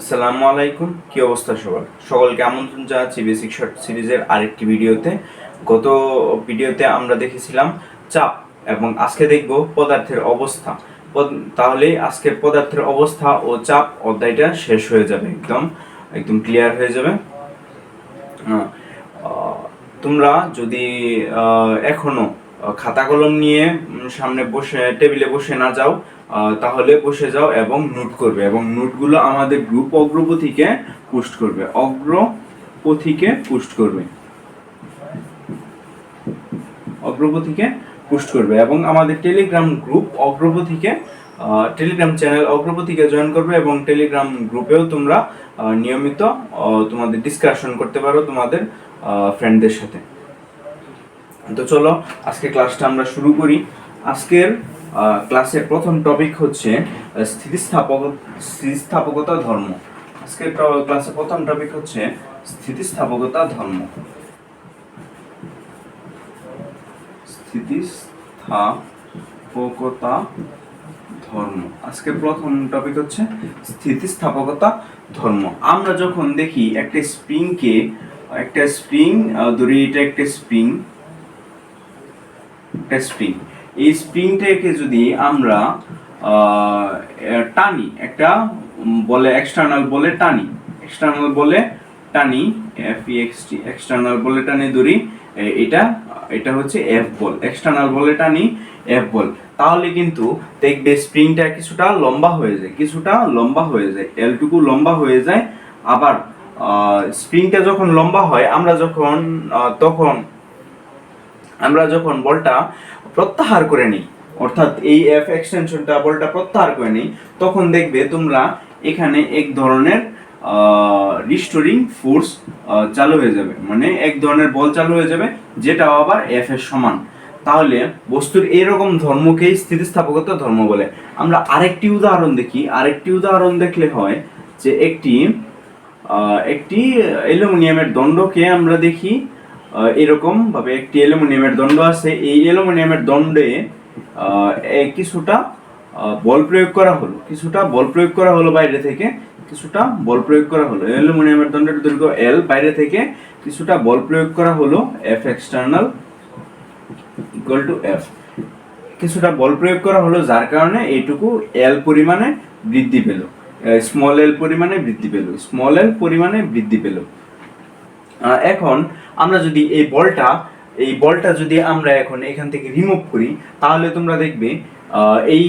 আসসালামু আলাইকুম, কি অবস্থা সবার? সকলকে আমন্ত্রণ জানাচ্ছি বেসিক শর্ট সিরিজের আরেকটি ভিডিওতে। গত ভিডিওতে আমরা দেখেছিলাম চাপ এবং আজকে দেখব পদার্থের অবস্থা। তাহলে আজকে পদার্থের অবস্থা ও চাপ অধ্যায়টা শেষ হয়ে যাবে, একদম একদম ক্লিয়ার হয়ে যাবে। আহ, তোমরা যদি এখনো খাতা কলম নিয়ে সামনে বসে টেবিলে বসে না যাও, তাহলে বসে যাও এবং নোট করবে, এবং নোটগুলো আমাদের গ্রুপ অগ্রপথিকে পোস্ট করবে, অগ্রপথিকে পোস্ট করবে, অগ্রপথিকে পোস্ট করবে, এবং আমাদের টেলিগ্রাম গ্রুপ অগ্রপথিকে টেলিগ্রাম চ্যানেল অগ্রপথিকে জয়েন করবে, এবং টেলিগ্রাম গ্রুপেও তোমরা নিয়মিত তোমাদের ডিসকাশন করতে পারো তোমাদের ফ্রেন্ডদের সাথে। তো চলো আজকে ক্লাসটা আমরা শুরু করি। আজকের ক্লাসের প্রথম টপিক হচ্ছে স্থিতিস্থাপকতা ধর্ম। আজকের ক্লাসের প্রথম টপিক হচ্ছে স্থিতিস্থাপকতা ধর্ম। স্থিতিস্থাপকতা ধর্ম, আজকের প্রথম টপিক হচ্ছে স্থিতিস্থাপকতা ধর্ম। আমরা যখন দেখি একটা স্প্রিং ধরি, এটা একটা স্প্রিং, এই স্প্রিংটাকে যদি আমরা টানি, একটা বলে এক্সটার্নাল বলে টানি, এক্সটার্নাল বলে টানি ধরি, এটা হচ্ছে এফ বল, এক্সটার্নাল বলে টানি এফ বল, তাহলে কিন্তু দেখবে স্প্রিংটা কিছুটা লম্বা হয়ে যায়, এলটুকু লম্বা হয়ে যায়। আবার স্প্রিংটা যখন লম্বা হয়, আমরা যখন বলটা প্রত্যাহার করে নিই, অর্থাৎ এই এফ এক্সটেনশনটা বলটা প্রত্যাহার করে নিই, তখন দেখবে তোমরা এখানে এক ধরনের রিস্টোরিং ফোর্স চালু হয়ে যাবে, মানে এক ধরনের বল চালু হয়ে যাবে, যেটাও আবার এফ এর সমান। তাহলে বস্তুর এরকম ধর্মকেই স্থিতিস্থাপকতা ধর্ম বলে। আমরা আরেকটি উদাহরণ দেখলে হয় যে একটি অ্যালুমিনিয়ামের দণ্ডকে আমরা দেখি এরকম ভাবে, একটি অ্যালুমিনিয়ামের দণ্ড আছে, এই অ্যালুমিনিয়ামের দণ্ডে কিছুটা বল প্রয়োগ করা হলো বাইরে থেকে, অ্যালুমিনিয়ামের দণ্ডের দৈর্ঘ্য এল, বাইরে থেকে কিছুটা বল প্রয়োগ করা হলো, F external equal to F, কিছুটা বল প্রয়োগ করা হলো, যার কারণে এইটুকু এল পরিমাণে বৃদ্ধি পেল, স্মল এল পরিমাণে বৃদ্ধি পেল। এখন আমরা যদি এই বলটা যদি আমরা এখন এখান থেকে রিমুভ করি, তাহলে তোমরা দেখবে এই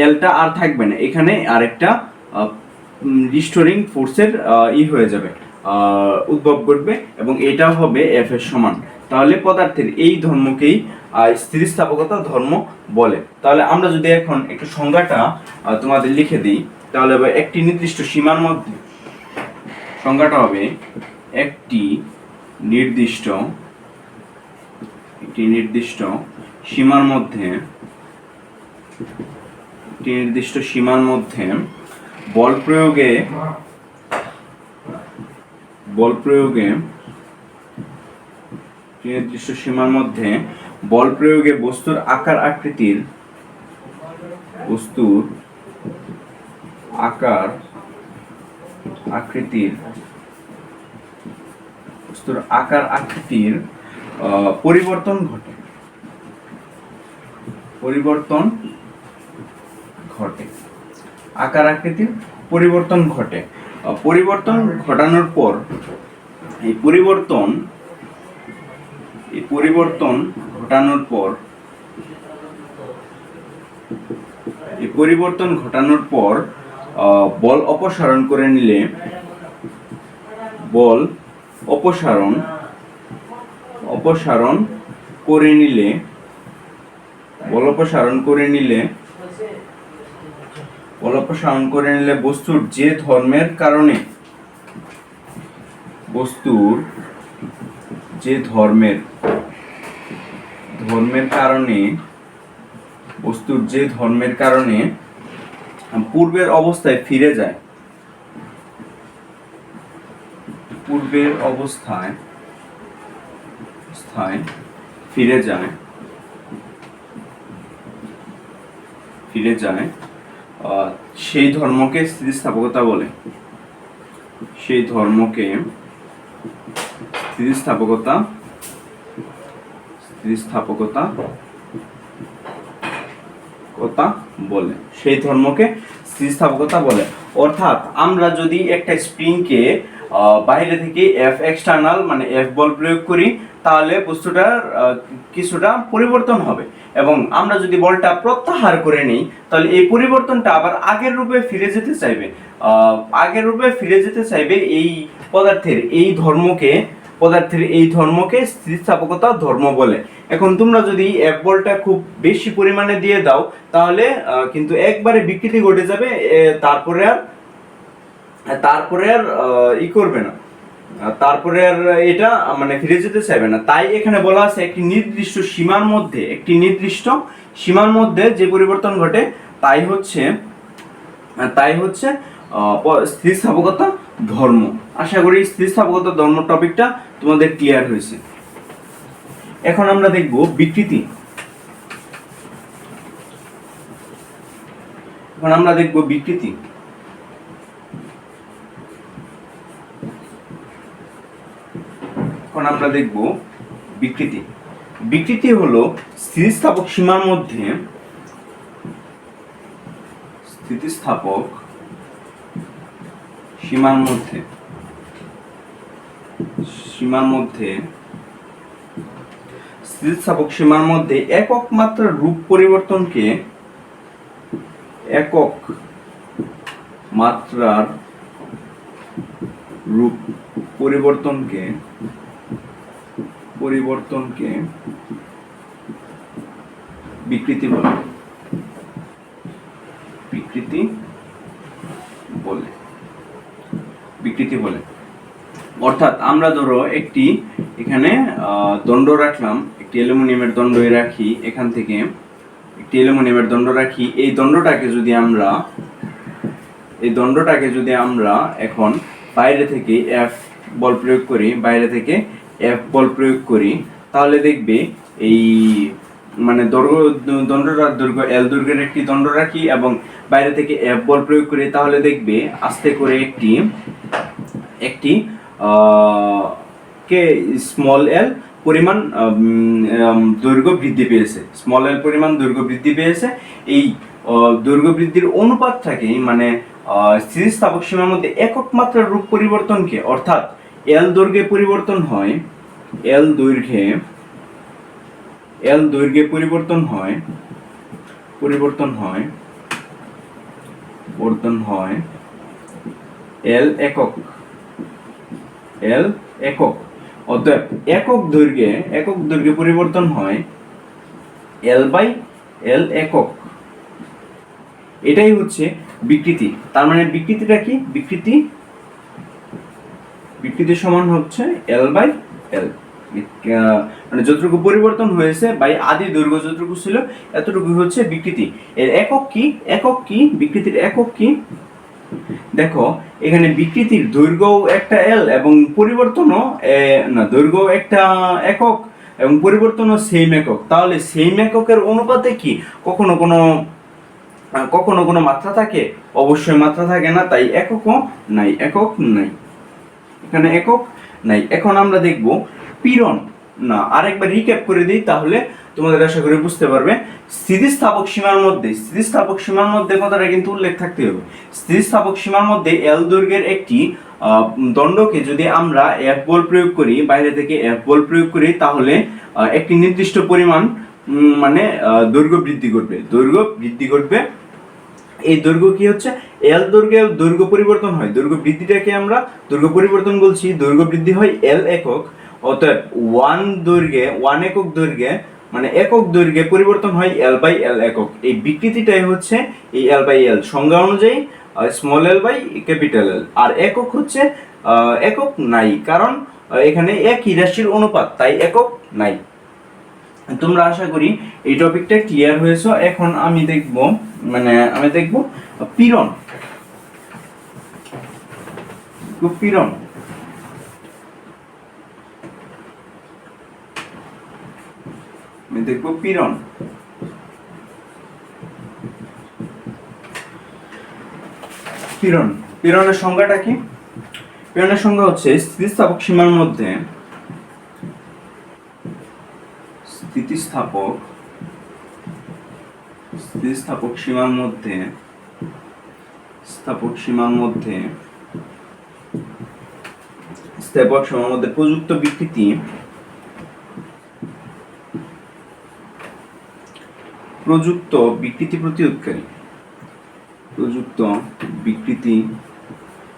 এলটা আর থাকবে না, এখানে আরেকটা রিস্টোরিং ফোর্সের হয়ে যাবে, উদ্ভব ঘটবে, এবং এটাও হবে এফ এর সমান। তাহলে পদার্থের এই ধর্মকেই স্থিতিস্থাপকতা ধর্ম বলে। তাহলে আমরা যদি এখন একটু সংজ্ঞাটা তোমাদের লিখে দিই, তাহলে একটি নির্দিষ্ট সীমার মধ্যে, সংজ্ঞাটা হবে একটি নির্দিষ্ট সীমার মধ্যে বল প্রয়োগে বস্তুর আকার আকৃতির পরিবর্তন ঘটে। আকার আকৃতির পরিবর্তন ঘটে। পরিবর্তন ঘটানোর পর এই পরিবর্তন ঘটানোর পর বল অপসারণ করে নিলে, বল অপসারণ করে নিলে বস্তুর যে ধর্মের কারণে পূর্বের অবস্থায় ফিরে যায়, সেই ধর্মকে স্থিতিস্থাপকতা বলে। সেই ধর্মকে স্থিতিস্থাপকতা বলে, সেই ধর্মকে স্থিতিস্থাপকতা বলে। অর্থাৎ আমরা যদি একটা স্প্রিংকে বাইরে থেকে এফ এক্সটার্নাল মানে এফ বল প্রয়োগ করি, তাহলে বস্তুটার কিছুটা পরিবর্তন হবে, এবং আমরা যদি বলটা প্রত্যাহার করে নিই, তাহলে এই পরিবর্তনটা আবার আগের রূপে ফিরে যেতে চাইবে। এই পদার্থের এই ধর্মকে স্থিতিস্থাপকতা ধর্ম বলে। এখন তোমরা যদি এফ বলটা খুব বেশি পরিমাণে দিয়ে দাও, তাহলে কিন্তু একবারে বিকৃতি ঘটে যাবে, তারপরে আর করবে না, তারপরে আর এটা মানে ফিরে যেতে চাইবে না। তাই এখানে বলা আছে একটি নির্দিষ্ট সীমার মধ্যে যে পরিবর্তন ঘটে তাই হচ্ছে স্থিতিস্থাপকতা ধর্ম। আশা করি স্থিতিস্থাপকতা ধর্ম টপিকটা তোমাদের ক্লিয়ার হয়েছে। এখন আমরা দেখব বিকৃতি। বিকৃতি হলো স্থিতিস্থাপক সীমার মধ্যে একক মাত্রার রূপ পরিবর্তনকে বিকৃতি বলে। অর্থাৎ আমরা ধরো একটি এখানে দণ্ড রাখলাম, একটি অ্যালুমিনিয়ামের দণ্ডই রাখি, এখান থেকে একটি অ্যালুমিনিয়ামের দণ্ড রাখি। এই দণ্ডটাকে যদি আমরা এখন বাইরে থেকে এফ বল প্রয়োগ করি, তাহলে দেখবে এই মানে দণ্ডটার দৈর্ঘ্য এল দৈর্ঘ্যের একটি দণ্ড রাখি এবং বাইরে থেকে এফ বল প্রয়োগ করি, তাহলে দেখবে আস্তে করে একটি কে স্মল এল পরিমাণ দৈর্ঘ্য বৃদ্ধি পেয়েছে। এই দৈর্ঘ্য বৃদ্ধির অনুপাতটাকে মানে স্থিতিস্থাপক সীমার মধ্যে একক মাত্রার রূপ পরিবর্তনকে, অর্থাৎ এল দৈর্ঘ্যে পরিবর্তন হয় এল একক, অতএব একক দৈর্ঘ্যে পরিবর্তন হয় এল বাই এল একক। এটাই হচ্ছে বিকৃতি। তার মানে বিকৃতিটা কি? বিকৃতি সমান হচ্ছে এল বাই এল, মানে যতটুকু পরিবর্তন হয়েছে বাই আদি দৈর্ঘ্য যতটুকু ছিল এতটুকু হচ্ছে বিকৃতি। এর বিকৃতির একক কি? দেখো এখানে বিকৃতির দৈর্ঘ্য একটা এল এবং পরিবর্তনও দৈর্ঘ্য একটা একক এবং পরিবর্তনও সেম একক। তাহলে সেম এককের অনুপাতে কি কখনো কোনো মাত্রা থাকে? অবশ্যই মাত্রা থাকে না, তাই একক নাই। এখানে একক নাই। এখন আমরা দেখব পীড়ন। আরেকবার রিক্যাপ করে দিই, তাহলে তোমাদের আশা করি বুঝতে পারবে। স্থিতিস্থাপক সীমার মধ্যে কথাটা কিন্তু উল্লেখ থাকতে হবে। স্থিতিস্থাপক সীমার মধ্যে এল দৈর্ঘ্যের একটি দণ্ডকে যদি আমরা এফ বল প্রয়োগ করি, বাইরে থেকে এফ বল প্রয়োগ করি, তাহলে একটি নির্দিষ্ট পরিমাণ মানে দৈর্ঘ্য বৃদ্ধি ঘটবে। এই দৈর্ঘ্য কি হচ্ছে? এল দৈর্ঘ্য পরিবর্তন হয়। দৈর্ঘ্য বৃদ্ধিটাকে আমরা দৈর্ঘ্য পরিবর্তন বলছি। দৈর্ঘ্য বৃদ্ধি হয় এল একক, অতএব ওয়ান একক দৈর্ঘ্যে মানে একক দৈর্ঘ্যে পরিবর্তন হয় এল বাই এল একক। এই বিকৃতিটাই হচ্ছে এই এল বাই এল, সংজ্ঞা অনুযায়ী small L by capital L. আর একক হচ্ছে একক নাই, কারণ এখানে একই রাশির অনুপাত, তাই একক নাই। তোমরা আশা করি এই টপিকটা ক্লিয়ার হয়েছে। এখন আমি দেখব পীড়ন। পীড়নের সংজ্ঞাটা কি? পীড়নের সংজ্ঞা হচ্ছে স্থিতিস্থাপক সীমার মধ্যে স্থিতিস্থাপক সীমার মধ্যে প্রযুক্ত বিকৃতি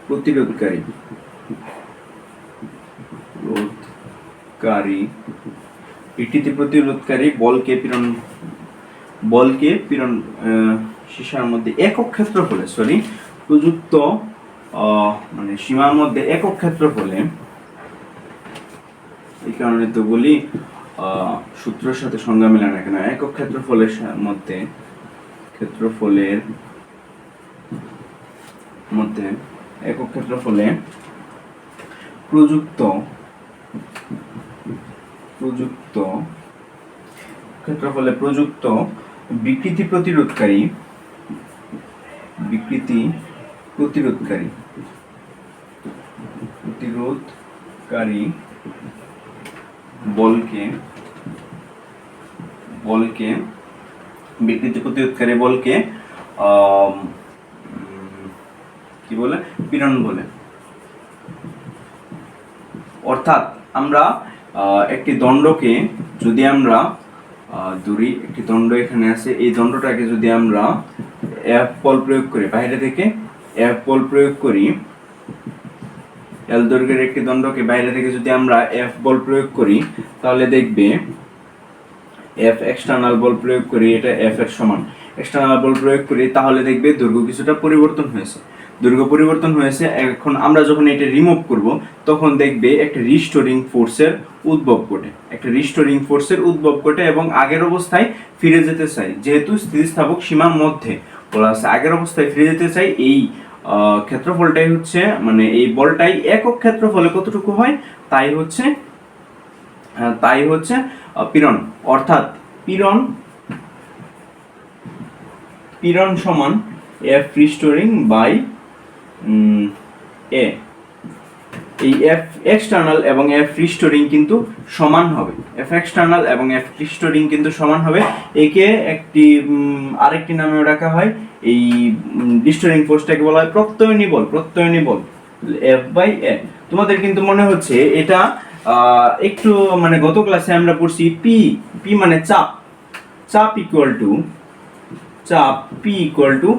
প্রতিরোধকারী বলকে পীড়ন সীমার মধ্যে একক ক্ষেত্রফলে প্রযুক্ত মানে সীমার মধ্যে একক ক্ষেত্রফলে, এই কারণে তো বলি সূত্রের সাথে সংজ্ঞা মেলে না কেন, একক ক্ষেত্রফলের মধ্যে একক ক্ষেত্রফলে প্রযুক্ত বিকৃতি প্রতিরোধকারী বলকে কি বলে, পীড়ন বলে। অর্থাৎ আমরা একটি দণ্ডকে যদি আমরা ধরি, একটি দণ্ড এখানে আছে, এই দণ্ডটাকে যদি আমরা এফ বল প্রয়োগ করি, বাইরে থেকে এফ বল প্রয়োগ করি, এল দৈর্ঘ্যের একটি দণ্ডকে বাইরে থেকে যদি আমরা এফ বল প্রয়োগ করি, তাহলে দেখবে এফ এক্সটার্নাল বল প্রয়োগ করি, এটা এফ এর সমান, এক্সটার্নাল বল প্রয়োগ করি, তাহলে দেখবে দৈর্ঘ্য কিছুটা পরিবর্তন হয়েছে। এখন আমরা যখন এটা রিমুভ করব, তখন দেখবে একটা রিস্টোরিং ফোর্সের উদ্ভব ঘটে এবং আগের অবস্থায় ফিরে যেতে চাই। যেহেতু স্থিতিস্থাপক সীমার মধ্যে বলা আছে আগের অবস্থায় ফিরে যেতে চাই, এই ক্ষেত্রফলটাই হচ্ছে, মানে এই বলটাই একক ক্ষেত্রফলে কতটুকু হয়, তাই হচ্ছে পীড়ন। অর্থাৎ পীড়ন সমান এফ রিস্টোরিং বাই এ। এই এফ এক্সটার্নাল এবং এফ রিস্টোরিং কিন্তু সমান হবে, একে আরেকটি নামেও ডাকা হয়। এই রিস্টোরিং ফোর্সটাকে বলা হয় প্রত্যয়নী বল এফ বাই এ। তোমাদের কিন্তু মনে হচ্ছে এটা একটু মানে গত ক্লাসে আমরা পড়ছি পি মানে চাপ ইকুয়াল টু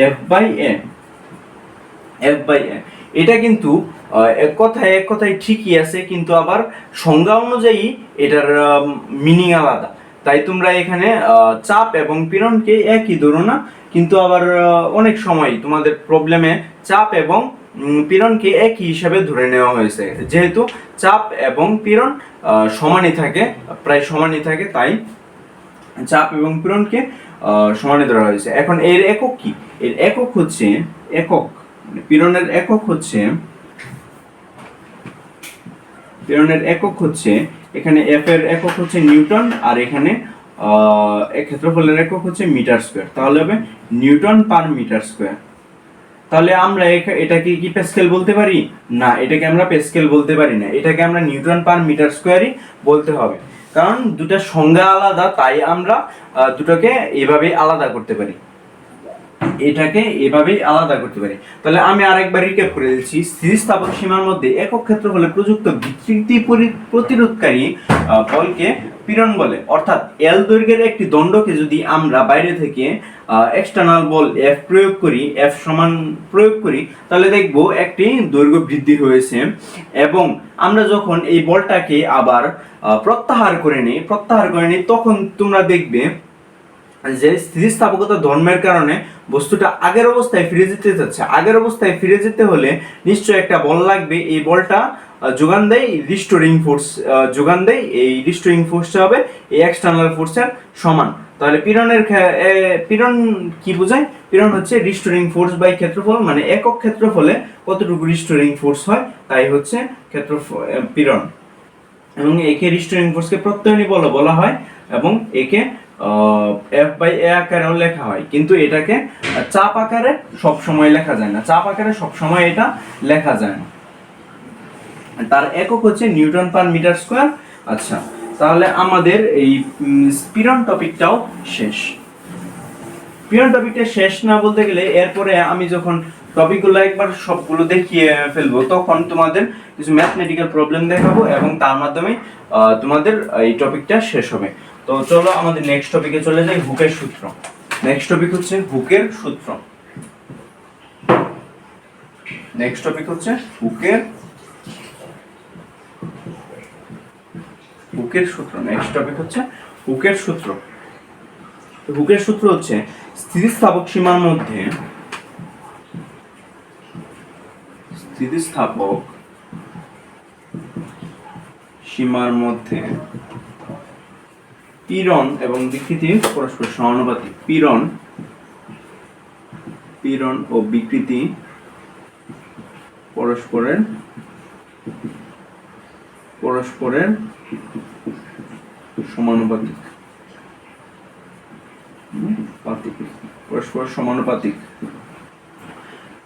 এফ বাই এ। এটা কিন্তু এক কথায় ঠিকই আছে, কিন্তু আবার সংজ্ঞা অনুযায়ী এটার মিনিং আলাদা। তাই তোমরা এখানে চাপ এবং পীড়নকে একই ধরো না, কিন্তু আবার অনেক সময় তোমাদের প্রবলেমে চাপ এবং পীড়নকে একই হিসাবে ধরে নেওয়া হয়েছে। যেহেতু চাপ এবং পীড়ন প্রায় সমানই থাকে, তাই চাপ এবং পীড়নকে সমানে ধরা হয়েছে। এখন এর একক কি? এর একক হচ্ছে পীড়নের একক হচ্ছে এখানে এফ এর একক হচ্ছে নিউটন, আর এখানে ক্ষেত্রফলের একক হচ্ছে মিটার স্কয়ার। তাহলে হবে নিউটন পার মিটার স্কয়ার। তাহলে আমরা এটাকে কি প্যাসকেল বলতে পারি? না, এটাকে আমরা প্যাসকেল বলতে পারি না, এটাকে আমরা নিউটন পার মিটার স্কয়ারই বলতে হবে। কারণ দুটা সংজ্ঞা আলাদা, তাই আমরা দুটোকে এভাবেই আলাদা করতে পারি, তাহলে আমি আরেকবার রিক্যাপ করে দিচ্ছি। স্থিতিস্থাপক সীমার মধ্যে একক ক্ষেত্রফলে প্রযুক্ত বিকৃতি প্রতিরোধকারী বলকে পীড়ন বলে। অর্থাৎ এল দৈর্ঘ্যের একটি দণ্ডকে যদি আমরা বাইরে থেকে এক্সটার্নাল বল এফ প্রয়োগ করি, তাহলে দেখব একটি দৈর্ঘ্য বৃদ্ধি হয়েছে। এবং আমরা যখন এই বলটাকে আবার প্রত্যাহার করে নিই, তখন তোমরা দেখবে যে স্থিতিস্থাপকতা ধর্মের কারণে বস্তুটা আগের অবস্থায় ফিরে যেতে যাচ্ছে। আগের অবস্থায় ফিরে যেতে হলে নিশ্চয়ই একটা বল লাগবে, এই বলটা যোগান দেয় রিস্টোরিং ফোর্সটা হবে এই এক্সটার্নাল ফোর্সের সমান। তাহলে পীড়ন কি বোঝায়? পীড়ন হচ্ছে রিস্টোরিং ফোর্স বাই ক্ষেত্রফল, মানে একক ক্ষেত্রফলে কতটুকু রিস্টোরিং ফোর্স হয়, তাই হচ্ছে পীড়ন। এবং একে রিস্টোরিং ফোর্সকে প্রত্যয়নী বল বলা হয়, এবং একে এফ বাই এ আকারেও লেখা হয়, কিন্তু এটাকে চাপ আকারে সব সময় লেখা যায় না, চাপ আকারে সব সময় এটা লেখা যায় না। তার একক হচ্ছে নিউটন পার মিটার স্কয়ার। আচ্ছা, তাহলে আমাদের এই পীড়ন টপিকটাও শেষ। পীড়ন টপিকটা শেষ না বলতে গেলে এরপরে আমি যখন টপিকগুলো একবার সবগুলো দেখিয়ে ফেলবো তখন তোমাদের কিছু ম্যাথমেটিক্যাল প্রবলেম দেখাবো এবং তার মাধ্যমে তোমাদের এই টপিকটা শেষ হবে। তো চলো আমাদের নেক্সট টপিকে চলে যাই, হুকের সূত্র। নেক্সট টপিক হচ্ছে হুকের সূত্র। নেক্সট টপিক হচ্ছে হুকের সূত্র। নেক্সট টপিক হচ্ছে হুকের সূত্র। হুকের সূত্র হচ্ছে স্থিতিস্থাপক সীমার মধ্যে পীড়ন এবং বিকৃতি পরস্পর সমানুপাতিক। পীড়ন ও বিকৃতি পরস্পরের সমানুপাতিক।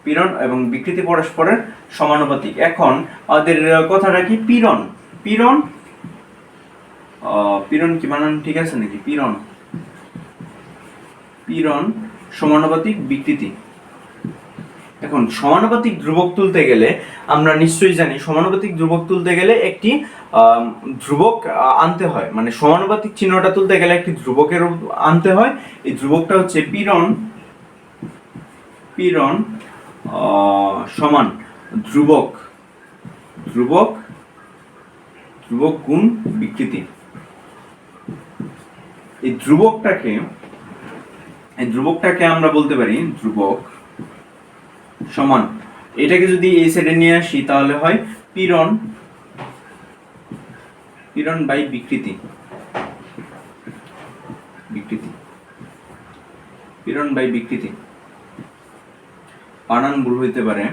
পীড়ন এবং বিকৃতি পরস্পরের সমানুপাতিক। এখন আমাদের কথাটা কি? পীড়ন কি বানান ঠিক আছে নাকি? পীড়ন সমানুপাতিক বিকৃতি। এখন সমানুপাতিক ধ্রুবক তুলতে গেলে আমরা নিশ্চয়ই জানি, সমানুপাতিক ধ্রুবক তুলতে গেলে একটি ধ্রুবক আনতে হয়, মানে সমানুপাতিক চিহ্নটা তুলতে গেলে একটি ধ্রুবকের আনতে হয়। এই ধ্রুবকটা হচ্ছে পীড়ন সমান ধ্রুবক গুণ বিকৃতি। এই ধ্রুবকটাকে আমরা বলতে পারি ধ্রুবক সমান, এটাকে যদি এই সাইডে নিয়ে আসি তাহলে হয় পীড়ন বাই বিকৃতি। পীড়ন বাই বিকৃতি। বানান ভুল হইতে পারে,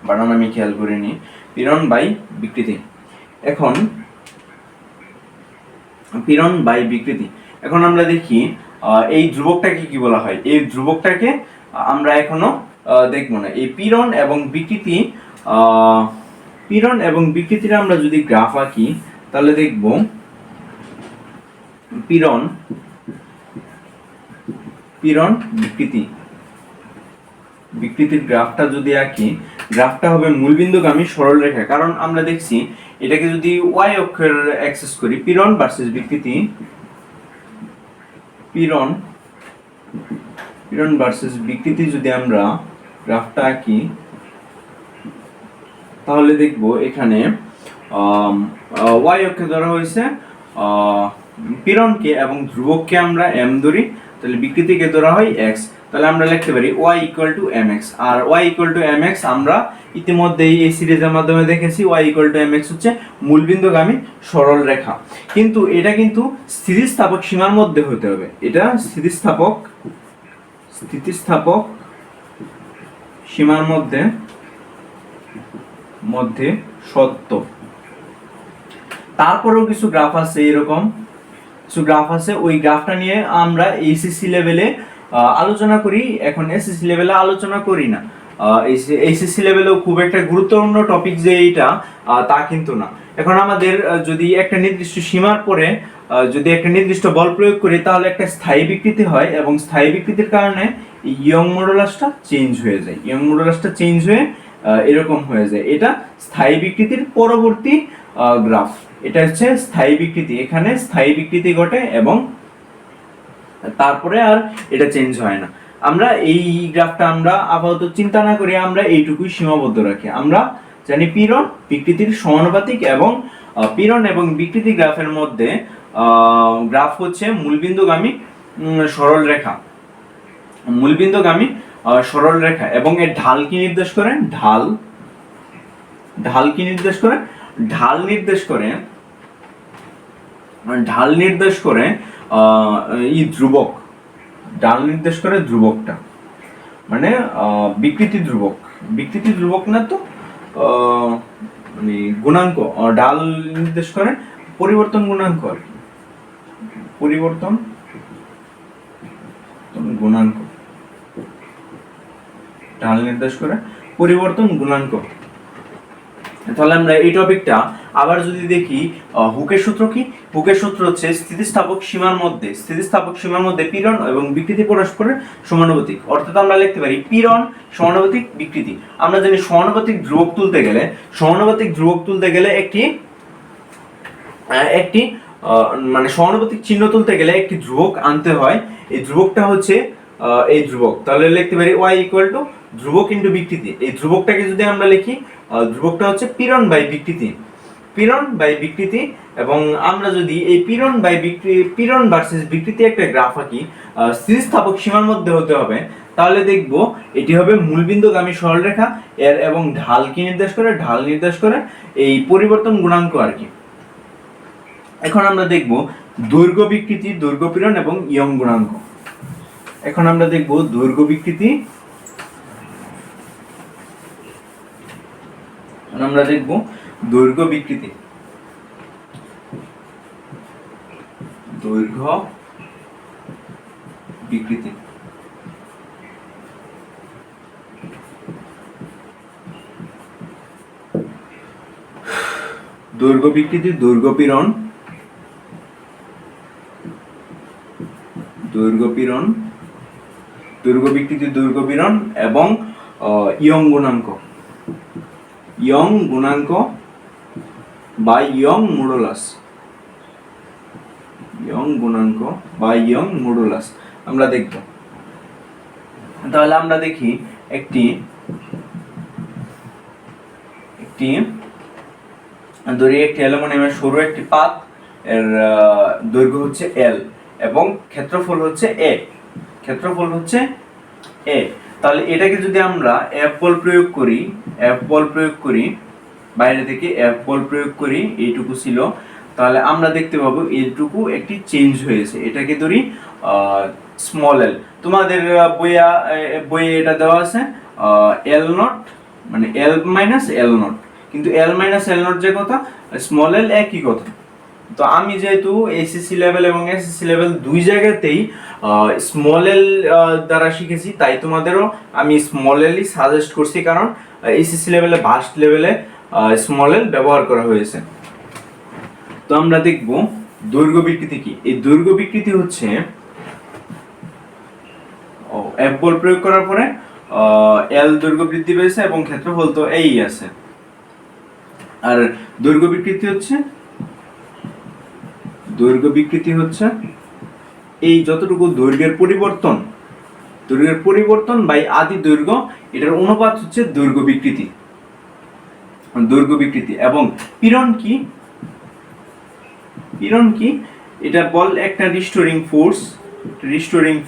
বানান আমি খেয়াল করিনি। পীড়ন বাই বিকৃতি। এখন পীড়ন বাই বিকৃতি। এখন আমরা দেখি এই ধ্রুবকটাকে কি বলা হয়। এই ধ্রুবকটাকে আমরা এখনো দেখবো না। এই পীড়ন এবং বিকৃতির আমরা যদি গ্রাফ আঁকি তাহলে দেখব পীড়ন বিকৃতির গ্রাফটা যদি আঁকি, গ্রাফটা হবে মূলবিন্দুগামী সরল রেখা। কারণ আমরা দেখছি এটাকে যদি ওয়াই অক্ষের অ্যাক্সেস করি, পীড়ন ভার্সেস বিকৃতি, পীড়ন ভার্সেস বিকৃতি যদি আমরা গ্রাফটা আঁকি তাহলে দেখব এখানে ওয়াই অক্ষে ধরা হয়েছে পীড়নকে এবং ধ্রুবককে আমরা এম ধরি, তাহলে বিকৃতিকে ধরা হয় এক্স। তাহলে আমরা লিখতে পারি y ইকুয়াল টু mx। আর y ইকুয়াল টু mx আমরা ইতিমধ্যেই এই সিরিজের মাধ্যমে দেখেছি y ইকুয়াল টু mx হচ্ছে মূলবিন্দুগামী সরল রেখা। কিন্তু এটা কিন্তু স্থিতিস্থাপক সীমার মধ্যে হতে হবে। এটা স্থিতিস্থাপক সীমার মধ্যে সত্য। তারপরেও কিছু গ্রাফ আছে, এরকম কিছু গ্রাফ আছে, ওই গ্রাফটা নিয়ে আমরা এইচএসসি লেভেলে আলোচনা করি, এখন এসএসসি লেভেলে আলোচনা করি না। এইচএসসি লেভেলেও খুব একটা গুরুত্বপূর্ণ টপিক যে এইটা তা কিন্তু না। এখন আমাদের যদি একটা নির্দিষ্ট সীমার পরে যদি একটা নির্দিষ্ট বল প্রয়োগ করি তাহলে একটা স্থায়ী বিকৃতি হয় এবং স্থায়ী বিকৃতির কারণে ইয়ং মডুলাসটা চেঞ্জ হয়ে যায়। এরকম হয়ে যায়। এটা স্থায়ী বিকৃতির পরবর্তী গ্রাফ। এটা হচ্ছে স্থায়ী বিকৃতি। এখানে স্থায়ী বিকৃতি ঘটে এবং তারপরে আর এটা চেঞ্জ হয় না। আমরা এই গ্রাফটা আমরা আপাতত চিন্তা না করি, আমরা এইটুকুই সীমাবদ্ধ রাখি। আমরা জানি পীড়ন বিকৃতির সমানুপাতিক এবং পীড়ন এবং বিকৃতি গ্রাফের মধ্যে গ্রাফ হচ্ছে মূলবিন্দুগামী সরল রেখা। এবং এর ঢাল কি নির্দেশ করে? ঢাল নির্দেশ করে ধ্রুবকটা, মানে বিকৃতি ধ্রুবক না তো মানে গুণাঙ্ক। ঢাল নির্দেশ করে পরিবর্তন গুণাঙ্ক আর কি। পরিবর্তন গুণাঙ্ক, ঢাল নির্দেশ করে পরিবর্তন গুণাঙ্ক। তাহলে আমরা এই টপিকটা আবার যদি দেখি, হুকের সূত্র কি? হুকের সূত্র হচ্ছে স্থিতিস্থাপক সীমার মধ্যে পীড়ন এবং বিকৃতি পরস্পরের সমানুপাতিক। অর্থাৎ আমরা লিখতে পারি পীড়ন সমানুপাতিক বিকৃতি। আমরা জানি সমানুপাতিক ধ্রুবক তুলতে গেলে একটি মানে সমানুপাতিক চিহ্ন তুলতে গেলে একটি ধ্রুবক আনতে হয়। এই ধ্রুবকটা হচ্ছে এই ধ্রুবক। তাহলে লিখতে পারি y = ধ্রুবক ইনটু বিকৃতি। এই ধ্রুবকটাকে যদি আমরা লিখি, ধ্রুবকটা হচ্ছে পীড়ন বাই বিকৃতি। এবং আমরা যদি এই পীড়ন ভার্সেস বিকৃতি একটা গ্রাফ আঁকি, স্থিতিস্থাপক সীমার মধ্যে হতে হবে, তাহলে দেখব এটি হবে মূলবিন্দুগামী সরলরেখা এর, এবং ঢাল কি নির্দেশ করে এই পরিবর্তন গুণাঙ্ক আর কি। এখন আমরা দেখব দৈর্ঘ্য বিকৃতি, দৈর্ঘ্য পীড়ন এবং ইয়ং গুণাঙ্ক। এখন আমরা দেখব দৈর্ঘ্য বিকৃতি, আমরা দেখব দৈর্ঘ্য বিকৃতি। দৈর্ঘ্য বিকৃতি দৈর্ঘ্য বিকৃতি, দৈর্ঘ্য পীড়ন, দৈর্ঘ্য বিকৃতি, দৈর্ঘ্য পীড়ন এবং ইয়ং গুণাঙ্ক বা ইয়ং মডুলাস আমরা দেখব। তাহলে আমরা দেখি একটি অ্যালুমিনিয়ামের সরু একটি পাত, এর দৈর্ঘ্য হচ্ছে L এবং ক্ষেত্রফল হচ্ছে A। তাহলে এটাকে যদি আমরা F বল প্রয়োগ করি বাইরে থেকে F বল প্রয়োগ করি, এইটুকু ছিল, তাহলে আমরা দেখতে পাবো এইটুকু একটি চেঞ্জ হয়েছে। এটাকে ধরি স্মল l। তোমাদের বইয়ে এটা দেওয়া আছে L0 মানে L মাইনাস L0, কিন্তু L মাইনাস L0 যে কথা, স্মল l একই কথা। তো আমি যেহেতু এসএসসি লেভেল এবং এসএসসি লেভেল দুই জায়গাতেই স্মল এল দ্বারা শিখেছি, তাই তোমাদেরও আমি স্মল এলই সাজেস্ট করছি, কারণ এসএসসি লেভেলে ভার্স্ট লেভেলে স্মল এল ব্যবহার করা হয়েছে। তো আমরা দেখব দৈর্ঘ্য বিকৃতি কি। এই দৈর্ঘ্য বিকৃতি হচ্ছে F বল প্রয়োগ করার পরে L দৈর্ঘ্য বৃদ্ধি পেয়েছে এবং ক্ষেত্রফল তো এই আছে। আর দৈর্ঘ্য বিকৃতি হচ্ছে এই যতটুকু দৈর্ঘ্যের পরিবর্তন বাই আদি দৈর্ঘ্য, এটার অনুপাত হচ্ছে দৈর্ঘ্য বিকৃতি। এবং পীড়ন কি? এটা বল একটা রিস্টোরিং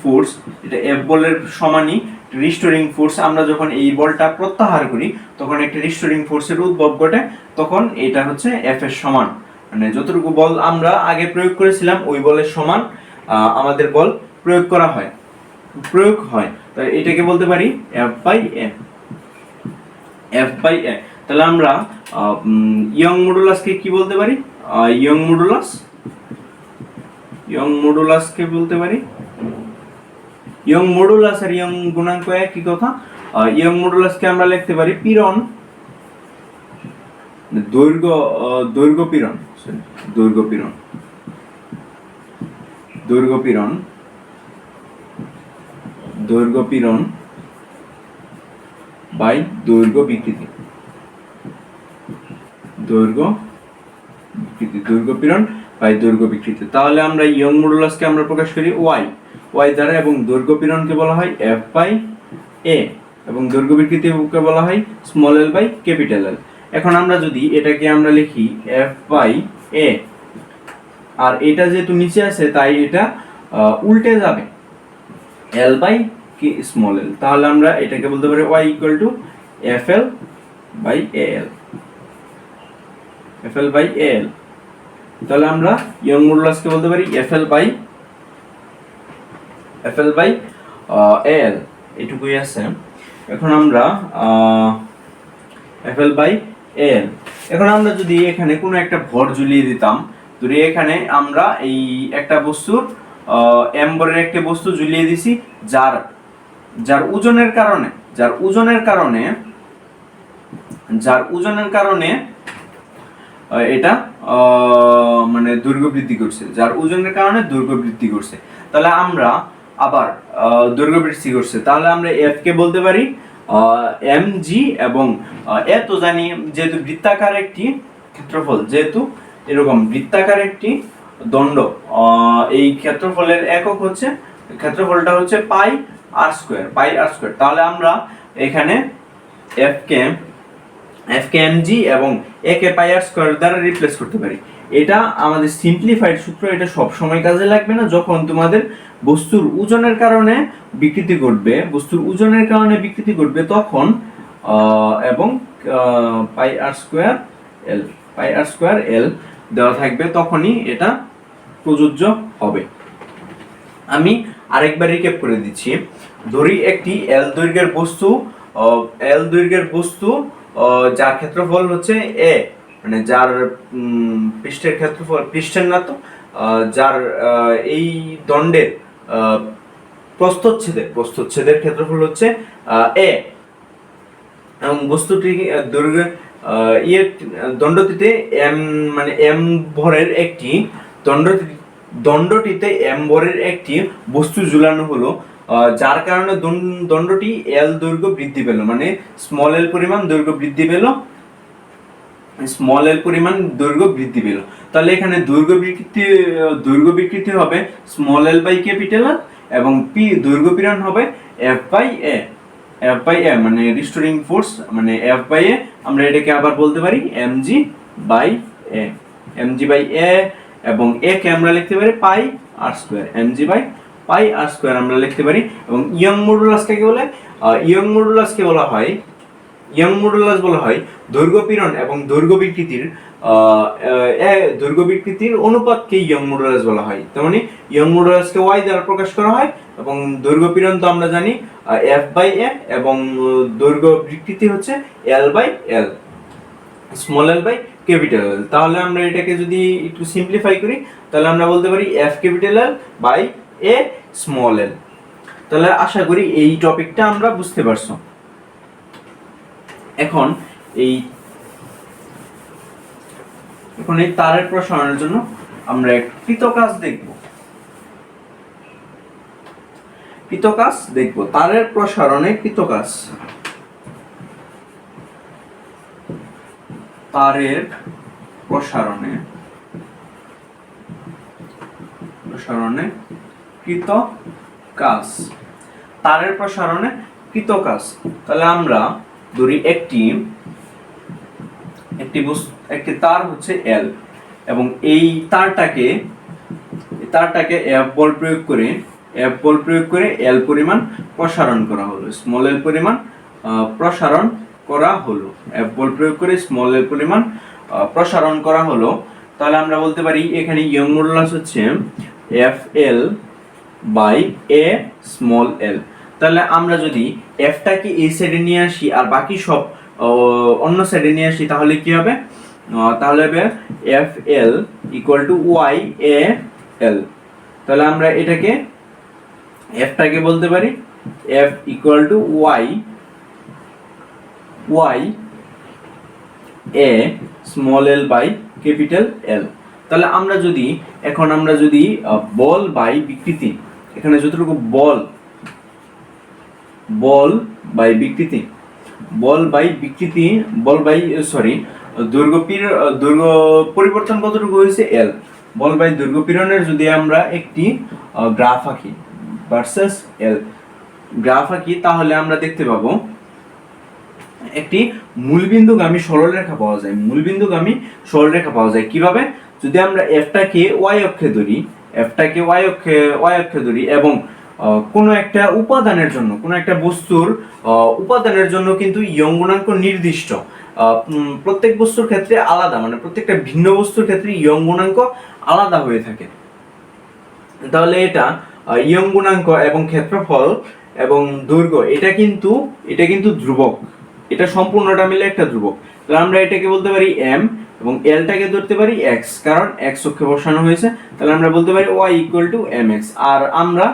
ফোর্স, এটা F বলের সমানই রিস্টোরিং ফোর্স। আমরা যখন এই বলটা প্রত্যাহার করি তখন একটা রিস্টোরিং ফোর্সের উদ্ভব ঘটে, তখন এটা হচ্ছে F এর সমান, মানে যতটুকু বল আমরা আগে প্রয়োগ করেছিলাম ওই বলের সমান আমাদের বল প্রয়োগ হয়। তাই এটাকে বলতে পারি F বাই A। তাহলে আমরা ইয়ং মডুলাসকে কি বলতে পারি? ইয়ং মডুলাস আর ইয়ং গুণাঙ্ক একই কথা। ইয়ং মডুলাসকে আমরা লিখতে পারি পীড়ন, দৈর্ঘ্য পীড়ন বাই দৈর্ঘ্য বিকৃতি। তাহলে আমরা ইয়ং মডুলাসকে আমরা প্রকাশ করি y দ্বারা, এবং দৈর্ঘ্য পীড়নকে বলা হয় F বাই A, এবং দৈর্ঘ্য বিকৃতিকে বলা হয় small l by capital L। এখন আমরা যদি এটাকে আমরা লিখি F বাই A, আর এটা যেহেতু নিচে আছে তাই এটা উল্টে যাবে L বাই স্মল l। তাহলে আমরা এটাকে বলতে পারি y = FL বাই AL। তাহলে আমরা ইয়ং মডুলাসকে বলতে পারি FL বাই AL, এটুকুই আছে। এখন আমরা FL বাই AL, এখন আমরা যদি এখানে কোনো একটা ভর ঝুলিয়ে দিতাম, ধরি এখানে আমরা এই একটা বস্তুর m ভরের একটা বস্তু ঝুলিয়ে দিছি, যার যার ওজনের কারণে এটা মানে দৈর্ঘ্য বৃদ্ধি করছে, যার ওজনের কারণে দৈর্ঘ্য বৃদ্ধি করছে। তাহলে আমরা আবার দৈর্ঘ্য বৃদ্ধি করছে, তাহলে আমরা f কে বলতে পারি mg, এবং এ তো জানি যেহেতু বৃত্তাকার একটি ক্ষেত্রফল, যেহেতু এরকম বৃত্তাকার একটি দণ্ড, এই ক্ষেত্রফলের একক হচ্ছে, ক্ষেত্রফলটা হচ্ছে পাই আর স্কয়ার, তাহলে আমরা এখানে f কে mg এবং a কে পাই আর স্কয়ার দ্বারা রিপ্লেস করতে পারি। এটা আমাদের সিম্পলিফাইড সূত্র, এটা সব সময় কাজে লাগবে না। যখন তোমাদের বস্তুর ওজনের কারণে বিকৃতি ঘটবে তখন এবং পাই আর স্কয়ার এল দেওয়া থাকবে, তখনই এটা প্রযোজ্য হবে। আমি আরেকবার রিক্যাপ করে দিচ্ছি। ধরি একটি এল দৈর্ঘ্যের বস্তু যার ক্ষেত্রফল হচ্ছে এ, মানে যার পৃষ্ঠের ক্ষেত্রফল, পৃষ্ঠের না তো, যার এই দণ্ডের প্রস্থচ্ছেদের ক্ষেত্রফল হচ্ছে এ, এবং বস্তুটি দৈর্ঘ্য দণ্ডটিতে এম, মানে এম ভরের একটি দণ্ডটিতে এম ভরের একটি বস্তু ঝুলানো হলো, যার কারণে দণ্ডটি এল দৈর্ঘ্য বৃদ্ধি পেল, মানে স্মল এল পরিমাণ দৈর্ঘ্য বৃদ্ধি পেল। তাহলে এখানে দৈর্ঘ্য বিকৃতি হবে small L by capital L, এবং দৈর্ঘ্য পীড়ন হবে এফ বাই এ, মানে রিস্টোরিং ফোর্স, মানে এফ বাই এ। আমরা এটাকে আবার বলতে পারি এমজি বাই এ, এবং এ কে আমরা লিখতে পারি pi r square, mg by pi r square আমরা লিখতে পারি। এবং ইয়ং মডুলাস কাকে বলে? ইয়ং মডুলাস বলা হয় দৈর্ঘ্য পীড়ন এবং দৈর্ঘ্য বিকৃতির অনুপাতকে ইয়ং মডুলাস বলা হয়। তার মানে ইয়ং মডুলাসকে y দ্বারা প্রকাশ করা হয়, এবং দৈর্ঘ্য পীড়ন তো আমরা জানি f বাই a, এবং দৈর্ঘ্য বিকৃতি হচ্ছে l by l, small l by capital L। তাহলে আমরা এটাকে যদি একটু সিম্পলিফাই করি, তাহলে আমরা বলতে পারি f capital L by a small l। তাহলে আশা করি এই টপিকটা আমরা বুঝতে পারছো। এখন এই তারের প্রসারণের জন্য আমরা একটা কৃতকাজ দেখব। তারের প্রসারণে কৃতকাজ। তারের প্রসারণে কৃতকাজ। তাহলে আমরা ধরি একটি তার হচ্ছে L, এবং এই তারটাকে F বল প্রয়োগ করে L পরিমাণ প্রসারণ করা হলো, স্মল L পরিমাণ প্রসারণ করা হলো, F বল প্রয়োগ করে স্মল L পরিমাণ প্রসারণ করা হলো। তাহলে আমরা বলতে পারি এখানে ইয়ং মডুলাস হচ্ছে FL by A small L। তাহলে আমরা যদি F টাকে এই সাইডে নিয়ে আসি আর বাকি সব অন্য সাইডে নিয়ে আসি, তাহলে কি হবে? তাহলে হবে FL ইকুয়াল টু YAL। তাহলে আমরা এটাকে F টাকে বলতে পারি F equal to YA small l by capital L। তাহলে আমরা যদি বল বাই বিকৃতি, এখানে যতটুকু বল বাই দৈর্ঘ্য পরিবর্তন কতটুকু হয়েছে L, বল বাই দৈর্ঘ্য পীড়নের যদি আমরা একটি গ্রাফ আঁকি ভার্সেস L গ্রাফ আঁকি, তাহলে আমরা দেখতে পাবো একটি মূলবিন্দুগামী সরলরেখা পাওয়া যায়। কিভাবে? যদি আমরা F টাকে y অক্ষে ধরি, এবং কোন একটা বস্তুর উপাদানের জন্য কিন্তু ইয়ং গুণাঙ্ক নির্দিষ্ট, প্রত্যেক বস্তুর ক্ষেত্রে আলাদা, মানে প্রত্যেকটা ভিন্ন বস্তুর ক্ষেত্রে ইয়ং গুণাঙ্ক আলাদা হয়ে থাকে। তাহলে এটা ইয়ং গুণাঙ্ক এবং ক্ষেত্রফল এবং দৈর্ঘ্য এটা কিন্তু ধ্রুবক, এটা সম্পূর্ণটা মিলে একটা ধ্রুবক। তাহলে আমরা এটাকে বলতে পারি m এবং এলটাকে ধরতে পারি x, কারণ x অক্ষে বসানো হয়েছে। তাহলে আমরা বলতে পারি y mx। আর আমরা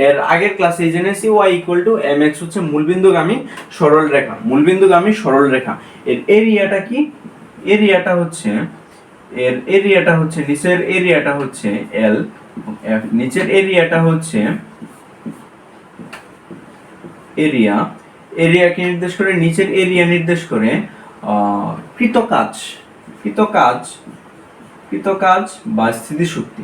এর আগের ক্লাসে জেনেছি y mx হচ্ছে মূলবিন্দুগামী সরল রেখা। মূলবিন্দুগামী সরল রেখা এর এরিয়াটা কি? এরিয়াটা হচ্ছে নিচের এরিয়াটা হচ্ছে l, f নিচের এরিয়াটা হচ্ছে এরিয়াকে নির্দেশ করে, নিচের এরিয়া নির্দেশ করে কৃত কাজ বা স্থিতিশক্তি।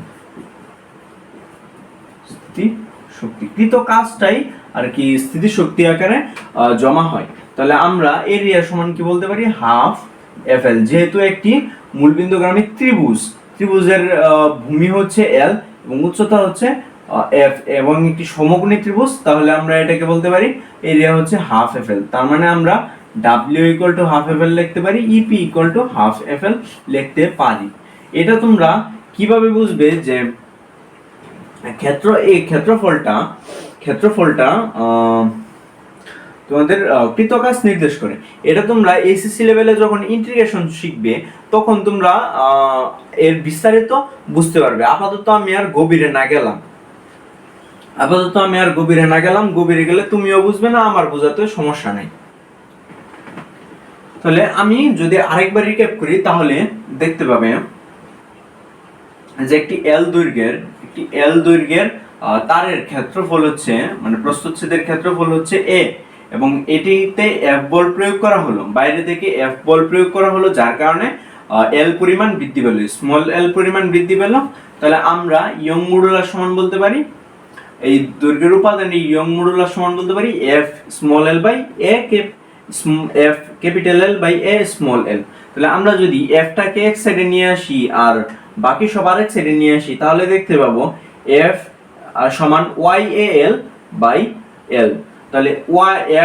কৃত কাজটাই আর কি স্থিতিশক্তি আকারে জমা হয়। তাহলে আমরা এরিয়া সমান কি বলতে পারি? Half FL। যেহেতু একটি মূলবিন্দুগামী ত্রিভুজের ভূমি হচ্ছে L এবং উচ্চতা হচ্ছে F এবং একটি সমকোণী ত্রিভুজ, তাহলে আমরা এটাকে বলতে পারি এরিয়া হচ্ছে হাফ FL। তার মানে আমরা W হাফ FL লিখতে পারি, EP হাফ FL লিখতে পারি। এটা তোমরা কিভাবে বুঝবে যে ক্ষেত্রফলটা তোমাদের কৃতকাজ নির্দেশ করে? এটা তোমরা এসএসসি লেভেলে যখন ইন্টিগ্রেশন শিখবে তখন তোমরা এর বিস্তারিত বুঝতে পারবে। আপাতত আমি আর গভীরে না গেলাম, গভীরে গেলে তুমিও বুঝবে না, আমার বোঝাতে সমস্যা নাই। তাহলে আমি যদি আরেকবার রিক্যাপ করি তাহলে দেখতে পাবে যে একটি L দৈর্ঘ্যের তারের ক্ষেত্রফল হচ্ছে, মানে প্রস্থচ্ছেদের ক্ষেত্রফল হচ্ছে a এবং এটিতে F বল প্রয়োগ করা হলো, বাইরে থেকে F বল প্রয়োগ করা হলো, যার কারণে L পরিমাণ বৃদ্ধি পেল, স্মল l পরিমাণ বৃদ্ধি পেল। তাহলে আমরা ইয়ং মডুলাস সমান বলতে পারি, এই দৈর্ঘ্যের উপাদানে ইয়ং মডুলাস সমান বলতে পারি F small l by a F capital L by a small l। তাহলে আমরা যদি F টাকে এক সাইডে নিয়ে আসি আর বাকি সব আরেক সাইডে নিয়ে আসি তাহলে দেখতে পাবো F সমান YAL বাই L। তাহলে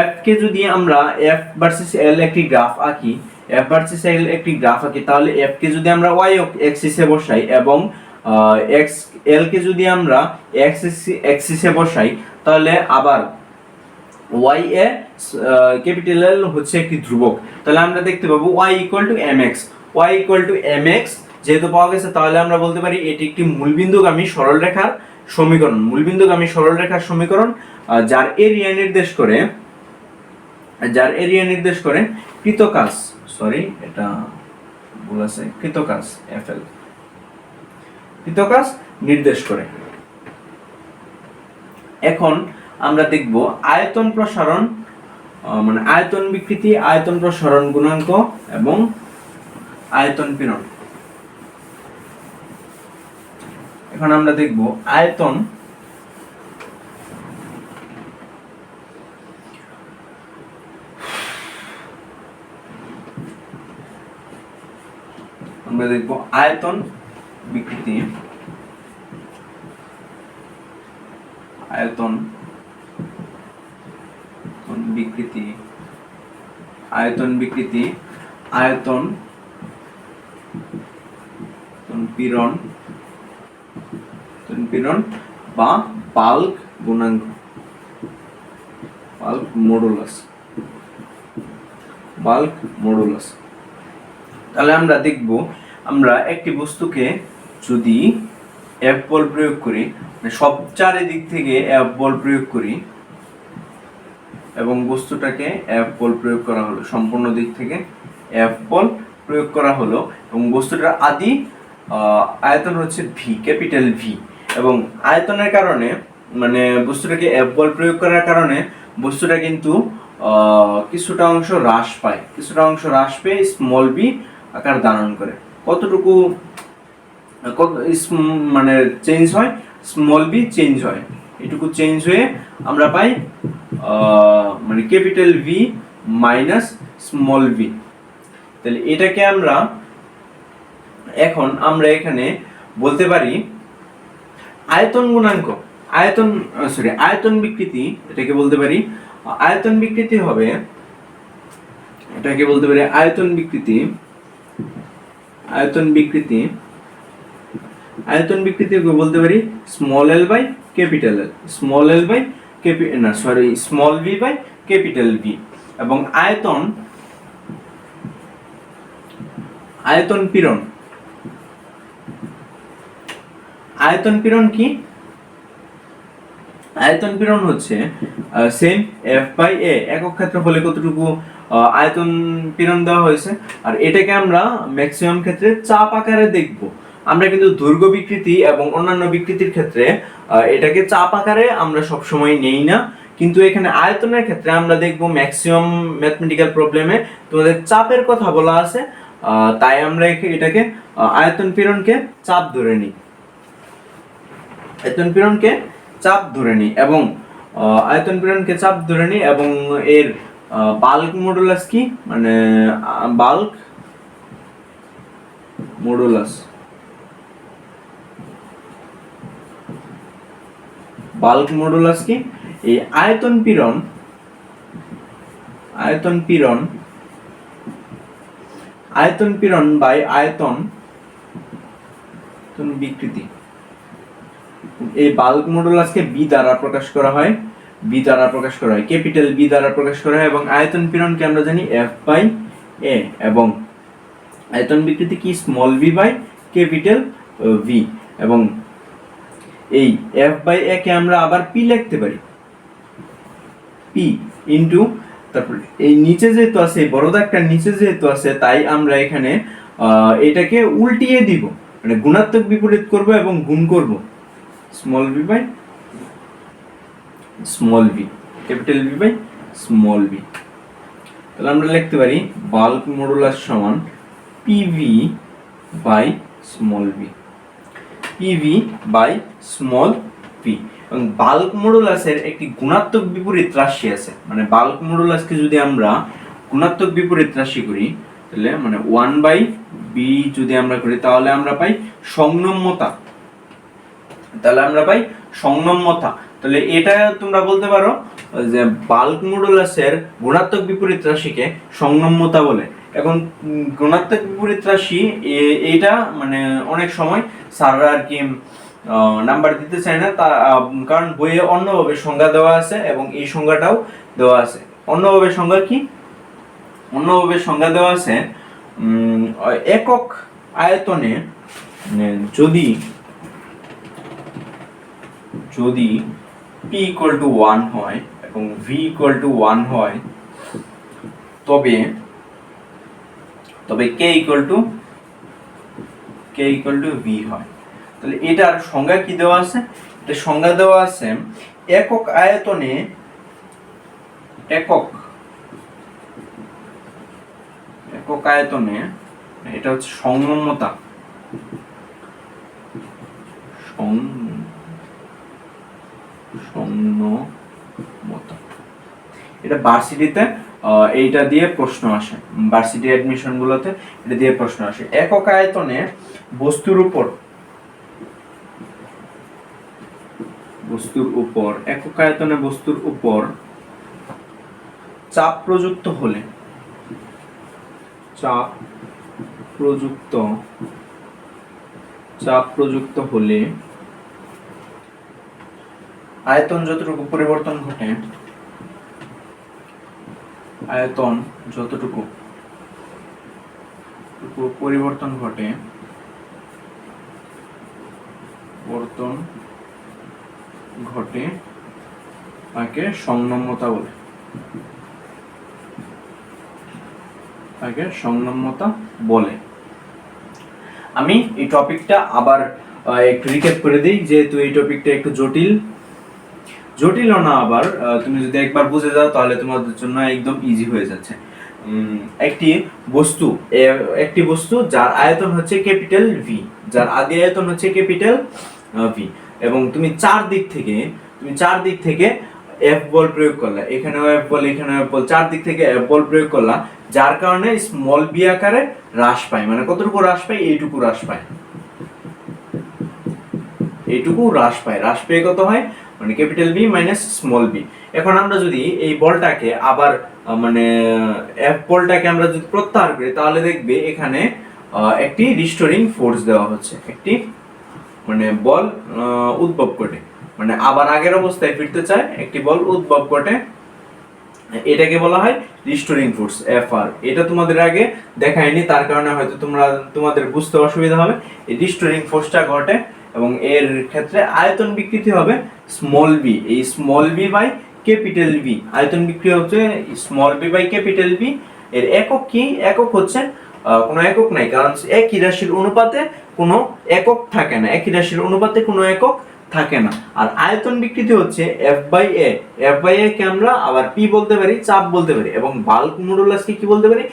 F কে যদি আমরা F ভার্সেস L একটি গ্রাফ আঁকি, তাহলে F কে যদি আমরা y অ্যাক্সিসে বসাই এবং L কে যদি আমরা x অ্যাক্সিসে বসাই, তাহলে আবার YA ক্যাপিটাল L হচ্ছে একটি ধ্রুবক। তাহলে আমরা দেখতে পাবো y mx যেহেতু পাওয়া গেছে, তাহলে আমরা বলতে পারি এটি একটি মূলবিন্দুগামী সরলরেখার সমীকরণ, যার এরিয়া নির্দেশ করে কৃতকাজ, FL কৃতকাজ নির্দেশ করে। এখন আমরা দেখব আয়তন প্রসারণ, মানে আয়তন বিকৃতি, আয়তন প্রসারণ গুণাঙ্ক এবং আয়তন পীড়ন। এখন আমরা দেখব আয়তন বিকৃতি, আয়তন পীড়ন বা বাল্ক গুণাঙ্ক, বাল্ক মডুলাস। তাহলে আমরা দেখব, আমরা একটি বস্তুকে যদি F বল প্রয়োগ করি, মানে সব চারিদিক থেকে F বল প্রয়োগ করি এবং বস্তুটাকে F বল প্রয়োগ করা হলো, সম্পূর্ণ দিক থেকে F বল প্রয়োগ করা হলো এবং বস্তুটার আদি আয়তন হচ্ছে V, ক্যাপিটাল V, এবং আয়তনের কারণে, মানে বস্তুটাকে F বল প্রয়োগ করার কারণে বস্তুটা কিন্তু কিছুটা অংশ হ্রাস পেয়ে স্মল b আকার ধারণ করে। কতটুকু মানে চেঞ্জ হয়? স্মল b চেঞ্জ হয়, এটুকু চেঞ্জ হয়ে আমরা পাই মানে capital V minus small b। তাহলে এটাকে আমরা এখানে বলতে পারি আয়তন গুণাঙ্ক, আয়তন বিকৃতি। এটাকে বলতে পারি আয়তন বিকৃতি হবে, আয়তন বিকৃতি বলতে পারি small l by capital L, small v by capital V। এবং আয়তন পীড়ন কি? আয়তন পীড়ন হচ্ছে সেম F/A একক ক্ষেত্রফলে কতটুকু আয়তন পীড়ন দেওয়া হয়েছে, আর এটাকে আমরা ম্যাক্সিমাম ক্ষেত্রে চাপ আকারে দেখব। আমরা কিন্তু দৈর্ঘ্য বিকৃতি এবং অন্যান্য বিকৃতির ক্ষেত্রে এটাকে চাপ আকারে আমরা সব সময় নেই না, কিন্তু এখানে আয়তনের ক্ষেত্রে আমরা দেখব ম্যাক্সিমাম ম্যাথমেটিক্যাল প্রবলেমে তোমাদের চাপের কথা বলা আছে, তাই আমরা এটাকে আয়তন পীড়নকে চাপ ধরে নিই, আয়তন পীড়নকে চাপ ধরে নিই এবং আয়তন পীড়নকে চাপ ধরে নিই এবং এর বাল্ক মডুলাস কি, মানে বাল্ক মডুলাস কি, এই আয়তন পীড়ন বাই আয়তন বিকৃতি, এই বাল্ক মডুলাসকে বি দ্বারা প্রকাশ করা হয়, ক্যাপিটাল বি দ্বারা প্রকাশ করা হয়, এবং আয়তন পীড়নকে আমরা জানি F/A এবং আয়তন বিকৃতি কি small v by capital V, এবং এই F/A কে আমরা আবার পি লিখতে পারি, পি ইনটু, তারপরে এই নিচে যেহেতু আছে, বড় দাগটার নিচে যেহেতু আছে, তাই আমরা এখানে এটাকে উল্টিয়ে দিব, মানে গুণাত্মক বিপরীত করব এবং গুণ করব small v by small v, capital V by small v। তাহলে আমরা লিখতে পারি বাল্ক মডুলাস সমান PV by small v, PV by small v। এবং বাল্ক মডুলাসের একটি গুণাত্মক বিপরীত রাশি আছে, মানে বাল্ক মডুলাসকে যদি আমরা গুণাত্মক বিপরীত রাশি করি, তাহলে মানে 1/b যদি আমরা করি, তাহলে আমরা পাই সংনম্যতা, তাহলে এটা তোমরা বলতে পারো যে বাল্ক মডুলাসের গুণাত্মক বিপরীত রাশিকে সংনম্যতা বলে। এখন গুণাত্মক বিপরীত রাশি এটা মানে অনেক সময় স্যাররা আর কি নাম্বার দিতে চায় না, কারণ বইয়ে অন্যভাবে সংজ্ঞা দেওয়া আছে এবং এই সংজ্ঞাটাও দেওয়া আছে। অন্যভাবে সংজ্ঞা দেওয়া আছে, একক আয়তনে যদি p = 1 হয় এবং v = 1 হয়, তবে k = v হয়। তাহলে এটার সংজ্ঞা কি দেওয়া আছে? এটা সংজ্ঞা দেওয়া আছে একক আয়তনে এটা হচ্ছে সংনম্যতা, এটা ভার্সিটিতে এইটা দিয়ে প্রশ্ন আসে, ভার্সিটি অ্যাডমিশন গুলোতে এটা দিয়ে প্রশ্ন আসে। একক আয়তনে বস্তুর উপর একক আয়তনে বস্তুর উপর চাপ প্রযুক্ত হলে আয়তন যতটুকু পরিবর্তন ঘটে, তাকে সংনম্যতা বলে। আমি এই টপিকটা আবার একটু রিক্যাপ করে দিই, যেহেতু এই টপিকটা একটু জটিলও না, আবার তুমি যদি একবার বুঝে যাও তাহলে তোমাদের জন্য একদম ইজি হয়ে যাচ্ছে। একটি বস্তু যার আয়তন হচ্ছে ক্যাপিটাল ভি, যার আদি আয়তন হচ্ছে ক্যাপিটাল ভি, এবং তুমি চার দিক থেকে এফ বল প্রয়োগ করলা, এখানেও এফ বল, এখানেও এফ বল, চার দিক থেকে এফ বল প্রয়োগ করলা, যার কারণে স্মল বি আকারে হ্রাস পায়। মানে কতটুকু হ্রাস পায়? এইটুকু হ্রাস পায়। হ্রাস পেয়ে কত হয়? মানে capital B minus small B. এখন আমরা যদি এই বলটাকে আবার মানে এফ বলটাকে আমরা যদি প্রত্যাহার করি, তাহলে দেখবে এখানে একটি রিস্টোরিং ফোর্স দেওয়া হচ্ছে, একটি মানে বল উদ্ভব ঘটে, মানে আবার আগের অবস্থায় ফিরতে চায়, একটি বল উদ্ভব ঘটে এটাকে বলা হয় রিস্টোরিং ফোর্স এফআর। এটা তোমাদের আগে দেখায়নি, তার কারণে হয়তো তোমাদের বুঝতে অসুবিধা হবে। এই রিস্টোরিং ফোর্সটা ঘটে এবং এর ক্ষেত্রে আয়তন বিকৃতি হবে স্মল বি। এই small B by capital B, আয়তন বিক্রিয়া হচ্ছে small B by capital B. এর একক কি? একক হচ্ছে কোনো একক নাই, কারণ একই রাশির অনুপাতে কোনো একক থাকে না, একই রাশির অনুপাতে কোনো একক থাকে না। আর আয়তন বিকৃতি হচ্ছে F by A. F by A কে আমরা আবার পি বলতে পারি, চাপ বলতে পারি। এবং বাল্ক মডুলাসকে কি বলতে পারি?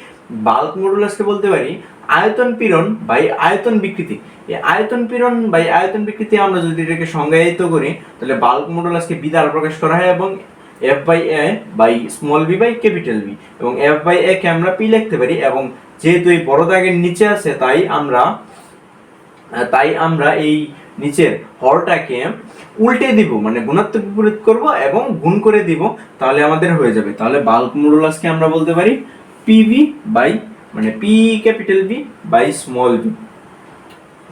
বাল্ক মডুলাসকে বলতে পারি আয়তন পীড়ন বাই আয়তন বিকৃতি। এই আয়তন পীড়ন বাই আয়তন বিকৃতি আমরা যদি এটাকে সংজ্ঞায়িত করি, তাহলে বাল্ক মডুলাসকে বি দ্বারা প্রকাশ করা হয় এবং F by A by small B by capital B, এবং এফ বাই এ কে আমরা পি লিখতে পারি। এবং যেহেতু এই বড় দাগের নিচে আছে, তাই আমরা এই নিচের হরটাকে উল্টে দিব, মানে গুণাত্মক বিপরীত করব এবং গুণ করে দিব, তাহলে আমাদের হয়ে যাবে। তাহলে বাল্ক মডুলাসকে আমরা বলতে পারি পিভি বাই, মানে P capital B by small B,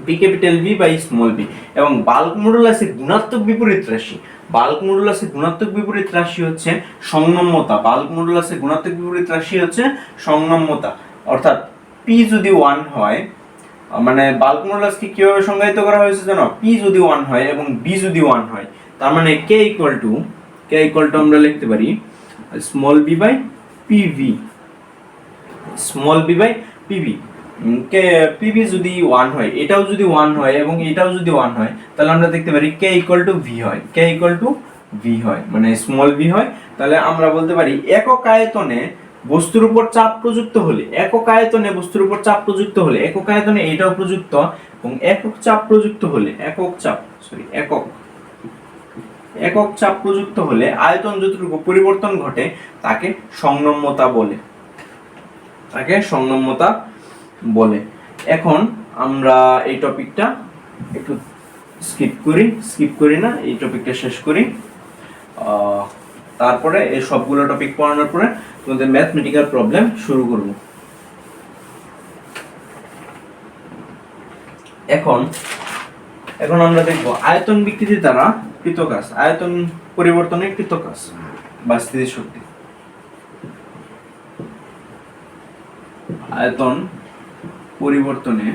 P capital B by small B. এবং বাল্ক মডুলাসের গুণাত্মক বিপরীত রাশি, বাল্ক মডুলাসের গুণাত্মক বিপরীত রাশি হচ্ছে সংনম্যতা। বাল্ক মডুলাসের গুণাত্মক বিপরীত রাশি হচ্ছে সংনম্যতা। অর্থাৎ পি যদি 1 হয়, মানে বাল্ক মডুলাসকে কিভাবে সংজ্ঞায়িত করা হয়েছে জানো? পি যদি 1 হয় এবং বি যদি 1 হয়, তার মানে কে ইকুয়াল টু আমরা লিখতে পারি small B by PV, small B by PV. কে পিভি যদি 1 হয়, এটাও যদি 1 হয় এবং এটাও যদি 1 হয়, তাহলে আমরা দেখতে পারি কে ইকুয়াল টু ভি হয়, কে ইকুয়াল টু ভি হয়, মানে স্মল ভি হয়। তাহলে আমরা বলতে পারি একক আয়তনে বস্তুর উপর চাপ প্রযুক্ত হলে, একক আয়তনে বস্তুর উপর চাপ প্রযুক্ত হলে, একক আয়তনে এটাও প্রযুক্ত, এবং একক চাপ প্রযুক্ত হলে, একক চাপ প্রযুক্ত হলে আয়তন যতটুকু পরিবর্তন ঘটে তাকে সংনম্যতা বলে, তাকে সংনম্যতা বলে। এখন আমরা এই টপিকটা একটু স্কিপ করি না, এই টপিকটা শেষ করি। তারপরে এই সবগুলো টপিক পড়ানোর পরে তোমাদের ম্যাথমেটিক্যাল প্রবলেম শুরু করব। এখন আমরা দেখব আয়তন বিকৃতি দ্বারা কৃত কাজ, আয়তন পরিবর্তনের কৃত কাজ বা স্থিতিশক্তি। আয়তন পরিবর্তনে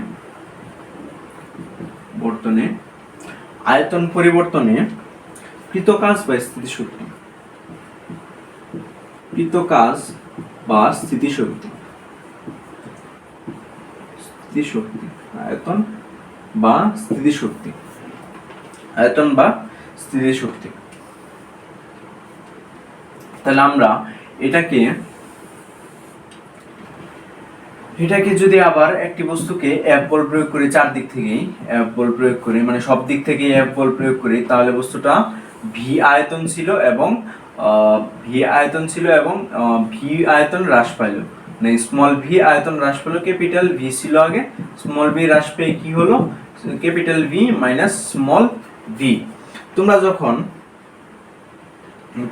আয়তন পরিবর্তনে কৃত কাজ বা স্থিতিশক্তি, কৃত কাজ বা স্থিতিশক্তি, আয়তন বা স্থিতিশক্তি, আয়তন বা স্থিতিশক্তি। তাহলে আমরা এটাকে যদি আবার একটি বস্তুকে F বল প্রয়োগ করি, চারদিক থেকেই F বল প্রয়োগ করি, মানে সব দিক থেকেই F বল প্রয়োগ করি, তাহলে বস্তুটা ভি আয়তন ছিল এবং ভি আয়তন হ্রাস পাইল, মানে স্মল ভি আয়তন হ্রাস পেলো, ক্যাপিটাল ভি ছিল আগে, স্মল ভি হ্রাস পেয়ে কি হলো? Capital V minus small V. তোমরা যখন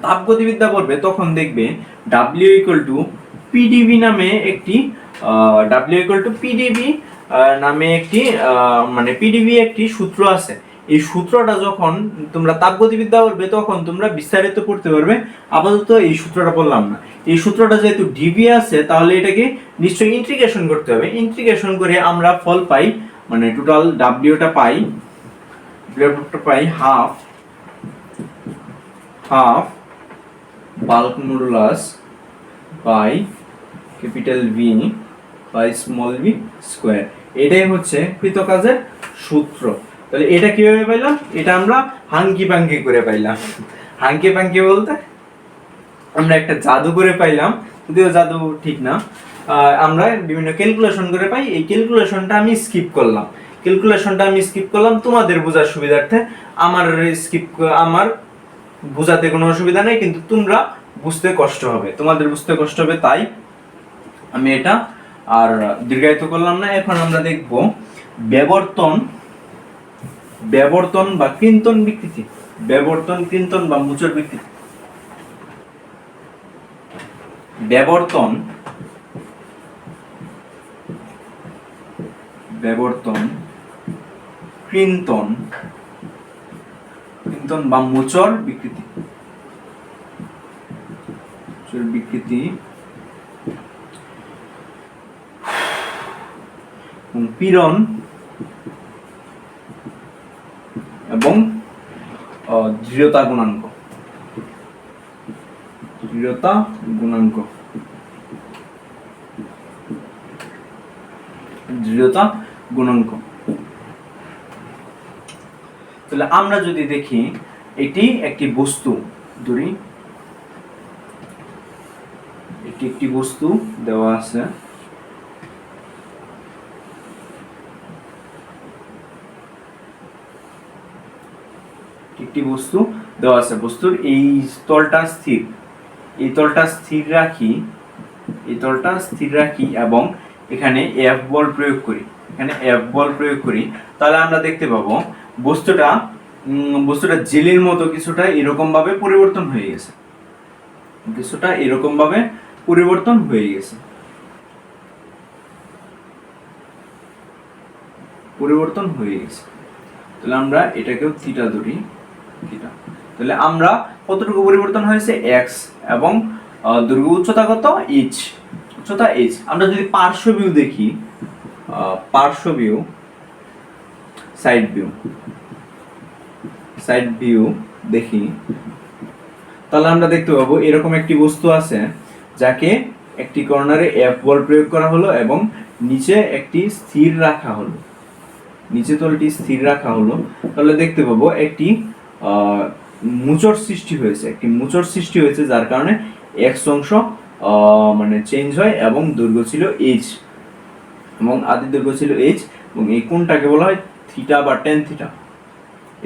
তাপগতিবিদ্যা পড়বে তখন দেখবে W ইকুয়াল টু পিডিবি নামে একটি মানে পিডিবি একটি সূত্র আছে। এই সূত্রটা যখন তোমরা তাপগতিবিদ্যা পড়বে তখন তোমরা বিস্তারিত পড়তে পারবে, আপাতত এই সূত্রটা বললাম না। এই সূত্রটা যেহেতু ডিবি আছে, তাহলে এটাকে নিশ্চয়ই ইন্টিগ্রেশন করতে হবে। ইন্টিগ্রেশন করে আমরা ফল পাই, মানে টোটাল ডাব্লিউটা পাই half bulk modulus by capital V by small V square. এটাই হচ্ছে কৃত কাজের সূত্র। তাহলে এটা কিভাবে পাইলাম? এটা আমরা হাঙ্কি পাঙ্কি করে পাইলাম। হাঙ্কি পাঙ্কি বলতে আমরা একটা জাদু করে পাইলাম, যদিও জাদু ঠিক না, আমরা বিভিন্ন ক্যালকুলেশন করে পাই। এই ক্যালকুলেশনটা আমি স্কিপ করলাম তোমাদের বোঝার সুবিধার্থে। আমার বোঝাতে কোনো অসুবিধা নেই, কিন্তু তোমরা বুঝতে কষ্ট হবে, তোমাদের বুঝতে কষ্ট হবে, তাই আমি এটা আর দীর্ঘায়িত করলাম না। এখন আমরা দেখব ব্যাবর্তন বা কৃন্তন বিকৃতি, কৃন্তন বা মুচর বিকৃতি। ব্যাবর্তন কৃন্তন বা মুচর বিকৃতি। বস্তুর বিকৃতি পীড়ন এবং দৃঢ়তা গুণাঙ্ক। দৃঢ়তা গুণাঙ্ক, দৃঢ়তা গুণাঙ্ক। তাহলে আমরা যদি দেখি এটি একটি বস্তু, ধরি এটি একটি বস্তু দেওয়া আছে, একটি বস্তু দেওয়া আছে, বস্তুর এই তলটা স্থির, এই তলটা স্থির রাখি, এই তলটা স্থির রাখি এবং এখানে এফ বল প্রয়োগ করি, এখানে এফ বল প্রয়োগ করি, তাহলে আমরা দেখতে পাবো বস্তুটা বস্তুটা জেলির মতো কিছুটা এরকম ভাবে পরিবর্তন হয়ে গেছে, কিছুটা এরকম ভাবে পরিবর্তন হয়ে গেছে, পরিবর্তন হয়ে গেছে। তাহলে আমরা এটাকেও থিটা ধরি, থিটা। তাহলে আমরা কতটুকু পরিবর্তন হয়েছে, এক্স, এবং দৈর্ঘ্য উচ্চতা কত, এইচ, উচ্চতা এইচ। আমরা যদি পার্শ্ব ভিউ দেখি, পার্শ্ব view, side view, side view দেখি, তাহলে আমরা দেখতে পাবো এরকম একটি বস্তু আছে যাকে একটি কর্নারে এফ বল প্রয়োগ করা হলো এবং নিচে একটি স্থির রাখা হলো, নিচে তলটি স্থির রাখা হলো। তাহলে দেখতে পাবো একটি মুচড় সৃষ্টি হয়েছে, একটি মুচড় সৃষ্টি হয়েছে, যার কারণে এক্স অংশ মানে চেঞ্জ হয় এবং দৈর্ঘ্য ছিল এইচ, এবং আদি দৈর্ঘ্য ছিল এইচ, এবং এই কোণটাকে বলা হয় থিটা বা টেন থিটা।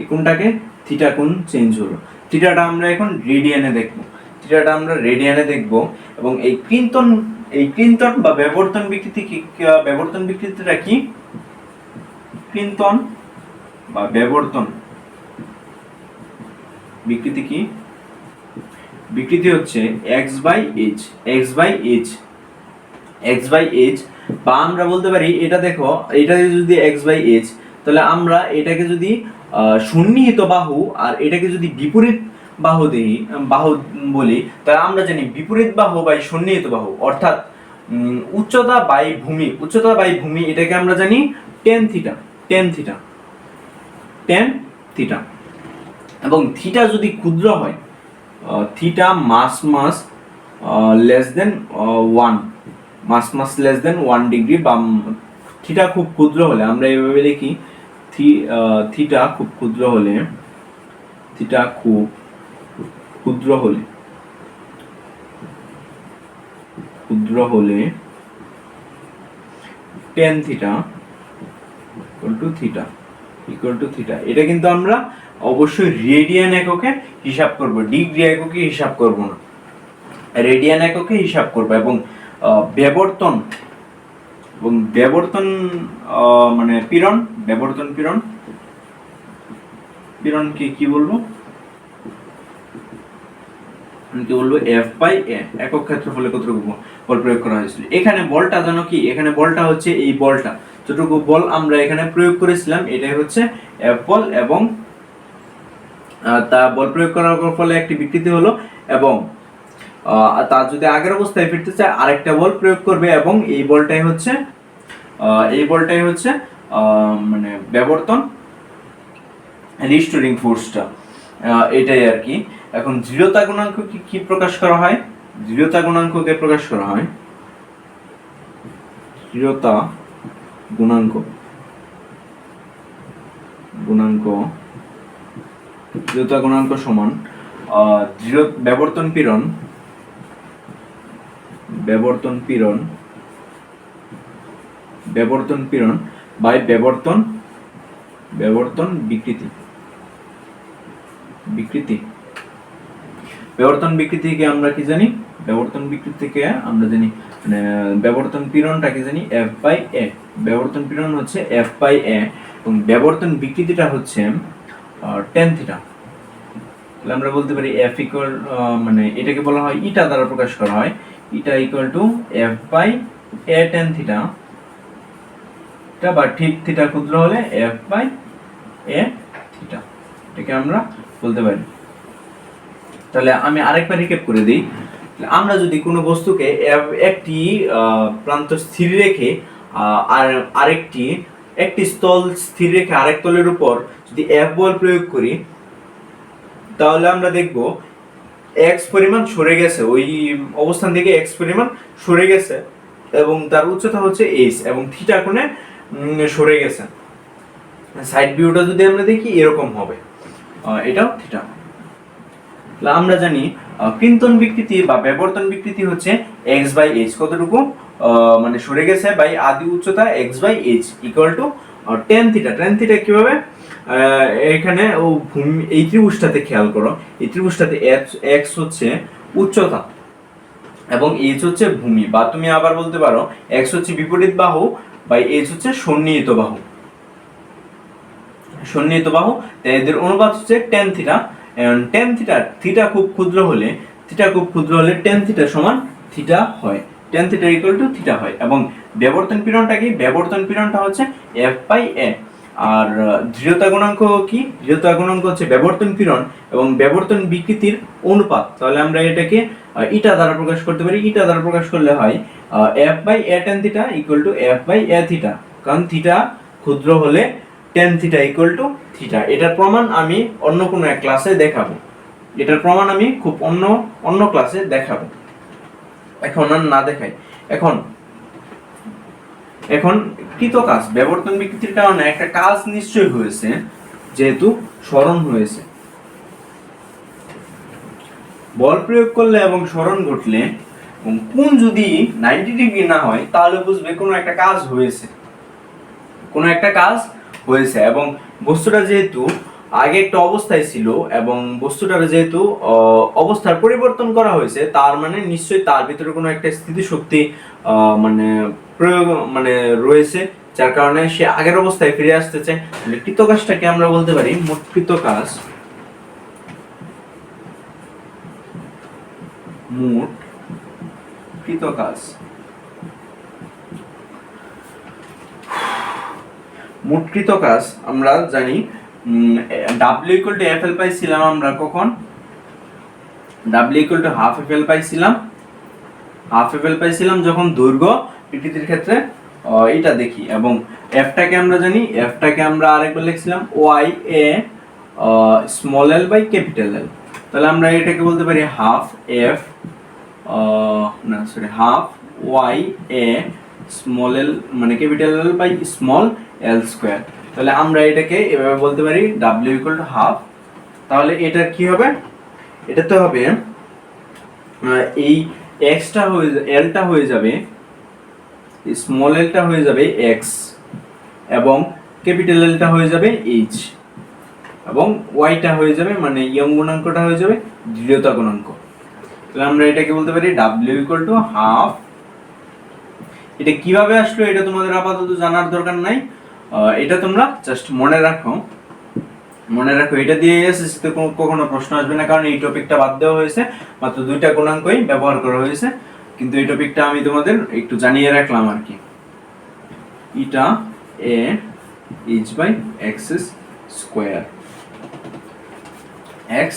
এই কোণটাকে থিটা কোণ চেঞ্জ হলো। থিটাটা আমরা এখন রেডিয়ানে দেখব, থিটাটা আমরা রেডিয়ানে দেখব। এবং এই ক্লিনটন বা বিবর্তন বিকৃতি কি, বিবর্তন বিকৃতিটা কি, ক্লিনটন বা বিবর্তন বিকৃতি কি, বিকৃতি হচ্ছে x by h, x by h, x by h, বা আমরা বলতে পারি এটা দেখো, এটা যদি x বাই h, তাহলে আমরা এটাকে যদি সন্নিহিত বাহু আর এটাকে যদি বিপরীত বাহু দেই, বাহু বলি, তাহলে আমরা জানি বিপরীত বাহু বাই সন্নিহিত বাহু, অর্থাৎ উচ্চতা বাই ভূমি, উচ্চতা বাই ভূমি, এটাকে আমরা জানি tan theta, tan theta, tan theta. এবং থিটা যদি ক্ষুদ্র হয়, থিটা মাস মাস লেস দেন 1, মাস মাস লেস দেন 1 ডিগ্রি, বা থিটা খুব ক্ষুদ্র হলে আমরা এইভাবে লিখি, থিটা খুব ক্ষুদ্র হলে, থিটা খুব ক্ষুদ্র হলে, ক্ষুদ্র হলে tan theta equal to theta, equal to theta. এটা কিন্তু আমরা অবশ্যই রেডিয়ান এককে হিসাব করব, ডিগ্রি এককে হিসাব করব না, রেডিয়ান এককে হিসাব করব। এবং বিবর্তন, এবং বিবর্তন মানে পীড়ন, বিবর্তন পীড়ন, পীড়ন কি বলবো, কি বলবো, এফ বাই এ, একক ক্ষেত্রফলে কতটুকু বল প্রয়োগ করা হয়েছিল। এখানে বলটা জানো কি, এখানে বলটা হচ্ছে এই বলটা, যতটুকু বল আমরা এখানে প্রয়োগ করেছিলাম এটাই হচ্ছে এফ বল, এবং তা বল প্রয়োগ করার ফলে একটি বিকৃতি হলো, এবং তার যদি আগের অবস্থায় ফিরতে চায় আরেকটা বল প্রয়োগ করবে, এবং এই বলটাই হচ্ছে মানে বিবর্তন রিস্টোরিং ফোর্সটা, এটাই আর কি। এখন দৃঢ়তা গুণাঙ্ক কি প্রকাশ করা হয়, দৃঢ়তা গুণাঙ্ককে প্রকাশ করা হয়, দৃঢ়তা গুণাঙ্ক, দৃঢ়তা গুণাঙ্ক সমান বিবর্তন পীড়ন, বিবর্তন পীড়ন, বিবর্তন পীড়ন বাই বিবর্তন, বিবর্তন বিকৃতি, বিকৃতি। বিবর্তন বিকৃতিকে আমরা কি জানি, বিবর্তন বিকৃতিকে আমরা জানি মানে বিবর্তন পীড়নটাকে জানি এফ বাই এ, বিবর্তন পীড়ন হচ্ছে এফ বাই এ, এবং বিবর্তন বিকৃতিটা হচ্ছে টেন থিটা। তাহলে আমরা বলতে পারি এফ ইকুয়াল, মানে এটাকে বলা হয় ইটা দ্বারা প্রকাশ করা হয়, eta equal to F by A tan theta, এটা বা ঠিক থিটা ক্ষুদ্র হলে এফ বাই এ থিটা, এটাকে আমরা বলতে পারি। তাহলে আমি আরেকবার রিক্যাপ করে দিই, আমরা যদি কোনো বস্তুকে একটি প্রান্ত স্থির রেখে আর একটি স্থল স্থির রেখে আরেক তলের উপর যদি F বল প্রয়োগ করি, তাহলে আমরা দেখব x পরিমাণ সরে গেছে, ওই অবস্থান থেকে x পরিমাণ সরে গেছে এবং তার উচ্চতা হচ্ছে h এবং থিটা কোণে সরে গেছে। সাইড ভিউটা যদি আমরা দেখি এরকম হবে, এটাও থিটা। আমরা জানি কৃন্তন বিকৃতি বা বিবর্তন বিকৃতি হচ্ছে x/h, কতটুকু মানে সরে গেছে বাই আদি উচ্চতা x/h equal to tan theta. tan theta কিভাবে, এখানে ও ভূমি, এই ত্রিভুজটাতে খেয়াল করো, এই ত্রিভুজটাতে x হচ্ছে উচ্চতা এবং h হচ্ছে ভূমি, বা তুমি আবার বলতে পারো x হচ্ছে বিপরীত বাহু বাই h হচ্ছে সন্নিহিত বাহু। সন্নিহিত বাহু, তাই এদের অনুপাত হচ্ছে tan থিটা। tan থিটা খুব ক্ষুদ্র হলে tan থিটা সমান থিটা হয়, tan theta equal to theta হয়। এবং বিবর্তন পীড়নটা কি? বিবর্তন পীড়নটা হচ্ছে f/a। আর দৃঢ়তা গুণাঙ্ক কি? দৃঢ়তা গুণাঙ্ক হচ্ছে বিবর্তন পীড়ন এবং বিবর্তন বিকৃতির অনুপাত। তাহলে আমরা এটাকে ইটা দ্বারা প্রকাশ করতে পারি। ইটা দ্বারা প্রকাশ করলে হয় f/a tan theta equal to f/a theta, কারণ থিটা ক্ষুদ্র হলে tan theta equal to theta. এটার প্রমাণ আমি অন্য কোনো এক ক্লাসে দেখাবো, এটার প্রমাণ আমি খুব অন্য ক্লাসে দেখাবো, এখন আর না দেখাই। এখন কৃত কাজ, বিবর্তন বিকৃতির কারণে একটা কাজ নিশ্চয় হয়েছে, যেহেতু সরণ হয়েছে। বল প্রয়োগ করলে এবং সরণ ঘটলে এবং কোণ যদি 90 ডিগ্রি না হয়, তাহলে বুঝবে কোনো একটা কাজ হয়েছে, এবং বস্তুটা যেহেতু আগে একটা অবস্থায় ছিল এবং বস্তুটার যেহেতু অবস্থার পরিবর্তন করা হয়েছে, তার মানে নিশ্চয়ই তার ভিতরে কোনো একটা স্থিতিশক্তি মানে প্রয়োগ মানে রয়েছে, যার কারণে সে আগের অবস্থায় ফিরে আসতে চায়। তাহলে কৃত কাজটাকে আমরা বলতে পারি মোট কৃত কাজ। মোট কৃত কাজ আমরা জানি W equal to FL পাইছিলাম আমরা কখন? W equal to half FL পাইছিলাম যখন দৈর্ঘ্য বিকৃতির ক্ষেত্রে এটা দেখি, এবং Fটাকে আমরা জানি, Fটাকে আমরা আরেকবার লিখছিলাম YA small l by capital L। তাহলে আমরা এটাকে বলতে পারি হাফ YA স্মল l মানে capital L by small l square. তাহলে আমরা এটাকে এভাবে বলতে পারি W equal to half। তাহলে এটা কি হবে? এটাতে হবে এই x টা হয়ে l টা হয়ে যাবে, স্মল l টা হয়ে যাবে x এবং ক্যাপিটাল L টা হয়ে যাবে h, এবং y টা হয়ে যাবে মানে ইয়ং গুণাঙ্কটা হয়ে যাবে দৃঢ়তা গুণাঙ্ক। তাহলে আমরা এটাকে বলতে পারি W equal to half। এটা কিভাবে আসলো এটা তোমাদের আপাতত জানার দরকার নাই, এটা তোমরা জাস্ট মনে রাখো, এটা দিয়ে এসএসসিতে কখনো প্রশ্ন আসবে না, কারণ এই টপিকটা বাদ দেওয়া হয়েছে, মাত্র দুইটা গুণাঙ্কই ব্যবহার করা হয়েছে, কিন্তু এই টপিকটা আমি তোমাদের একটু জানিয়ে রাখলাম আর কি। Eta a h by x square x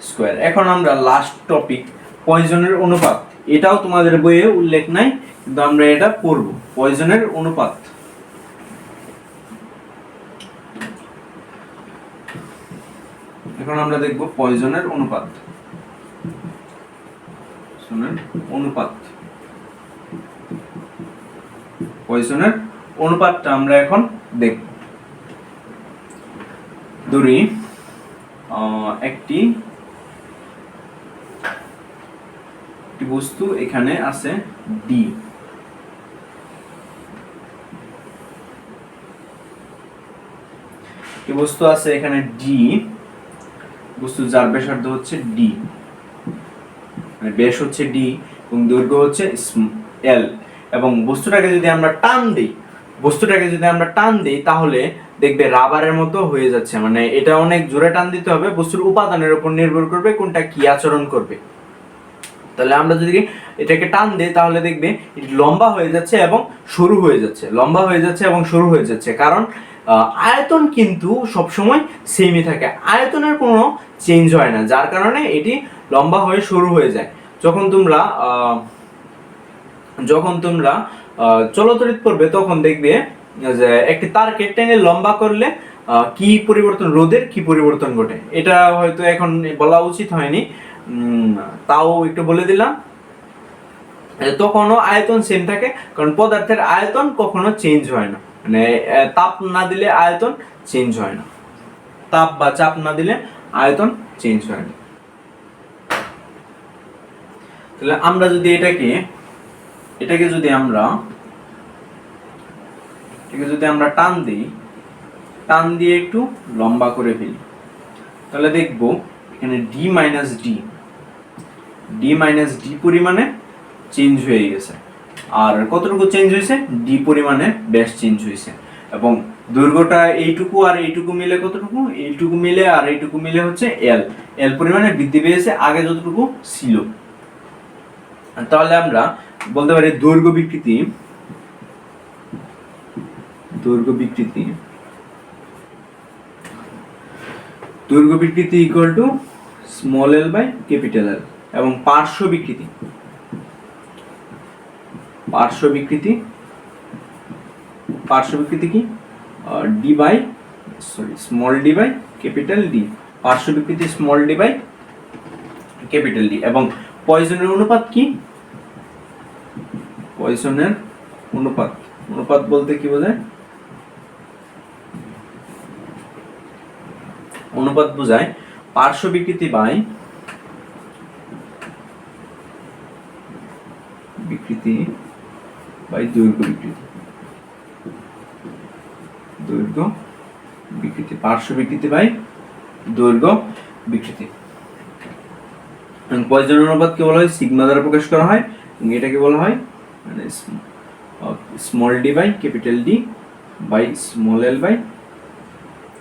square. এখন আমরা লাস্ট টপিক পয়জনের অনুপাত। এটাও তোমাদের বইয়ে উল্লেখ নাই, কিন্তু আমরা এটা পড়ব, পয়জনের অনুপাত। এখন আমরা দেখব পয়জনের অনুপাত। পয়জনের অনুপাতটা আমরা এখন দেখব। ধরি একটি বস্তু এখানে আছে D, বস্তু আছে এখানে D, বস্তু যার ব্যাসার্ধ হচ্ছে D, মানে ব্যাস হচ্ছে D এবং দৈর্ঘ্য হচ্ছে L, এবং বস্তুটাকে যদি আমরা টান দেই তাহলে দেখবে রাবারের মতো হয়ে যাচ্ছে, মানে এটা অনেক জোরে টান দিতে হবে, বস্তুর উপাদানের উপর নির্ভর করবে কোনটা কি আচরণ করবে। তাহলে আমরা যদি এটাকে টান দেই তাহলে দেখবে লম্বা হয়ে যাচ্ছে এবং সরু হয়ে যাচ্ছে, কারণ আয়তন কিন্তু সবসময় সেমই থাকে, আয়তনের কোনো চেঞ্জ হয় না, যার কারণে এটি লম্বা হয়ে সরু হয়ে যায়। যখন তোমরা চলতরিৎ করবে তখন দেখবে যে একটি তারকে টেনে লম্বা করলে কি পরিবর্তন, রোধের কি পরিবর্তন ঘটে। এটা হয়তো এখন বলা উচিত হয়নি, তাও একটু বলে দিলাম। তখনও আয়তন সেম থাকে, কারণ পদার্থের আয়তন কখনো চেঞ্জ হয় না, মানে তাপ না দিলে আয়তন চেঞ্জ হয় না, তাপ বা চাপ না দিলে আয়তন চেঞ্জ হয় না। তাহলে আমরা যদি এটাকে যদি আমরা টান দিয়ে একটু লম্বা করে ফেলি, তাহলে দেখব এখানে ডি মাইনাস ডি পরিমাণে চেঞ্জ হয়ে গেছে। আর কতটুকু চেঞ্জ হয়েছে? ডি পরিমাণে ব্যাস চেঞ্জ হয়েছে। এবং দৈর্ঘ্যটা এইটুকু আর এইটুকু মিলে কতটুকু? এইটুকু মিলে আর এইটুকু মিলে হচ্ছে এল পরিমাণে বৃদ্ধি পেয়েছে আগে যতটুকু ছিল। তাহলে আমরা বলতে পারি দৈর্ঘ্য বিকৃতি equal to small L by capital L. এবং পার্শ্ব বিকৃতি কি? Small D by capital D. পার্শ্ব বিকৃতি small D by capital D. এবং পয়সনের অনুপাত কি? পয়সনের অনুপাত বলতে কি বোঝায়? অনুপাত বোঝায় পার্শ্ব বিকৃতি বাই দৈর্ঘ্য বিকৃতি। পার্শ্ব বিকৃতি বাই দৈর্ঘ্য বিকৃতি। পয়সনের অনুপাতকে বলা হয় সিগমা দ্বারা প্রকাশ করা হয়, এটাকে বলা হয় মানে small D by capital D by small L by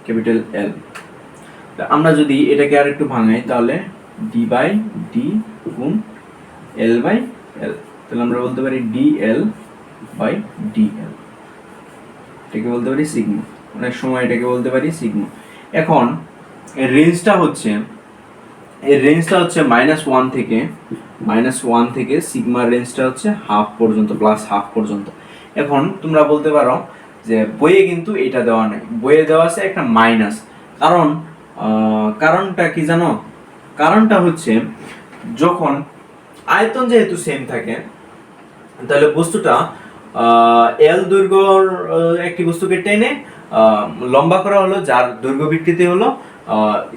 capital L. আমরা যদি এটাকে আর একটু ভাঙাই তাহলে ডি বাই ডি গুণ এল বাই এল, তাহলে আমরা বলতে পারি ডি এল বাই ডি এল। এটাকে বলতে পারি সিগমা, অনেক সময় এটাকে বলতে পারি সিগমা। এখন এর রেঞ্জটা হচ্ছে -1 থেকে সিগমার রেঞ্জটা হচ্ছে হাফ পর্যন্ত, প্লাস হাফ পর্যন্ত। এখন তোমরা বলতে পারো যে বইয়ে কিন্তু এটা দেওয়া নাই, বইয়ে দেওয়া আছে একটা মাইনাস। কারণটা কি জানো? কারণটা হচ্ছে যখন আয়তন যেহেতু সেম থাকে, তাহলে বস্তুটা এল দৈর্ঘ্যর একটি বস্তুকে টেনে লম্বা করা হলো, যার দৈর্ঘ্য বিকৃতি হলো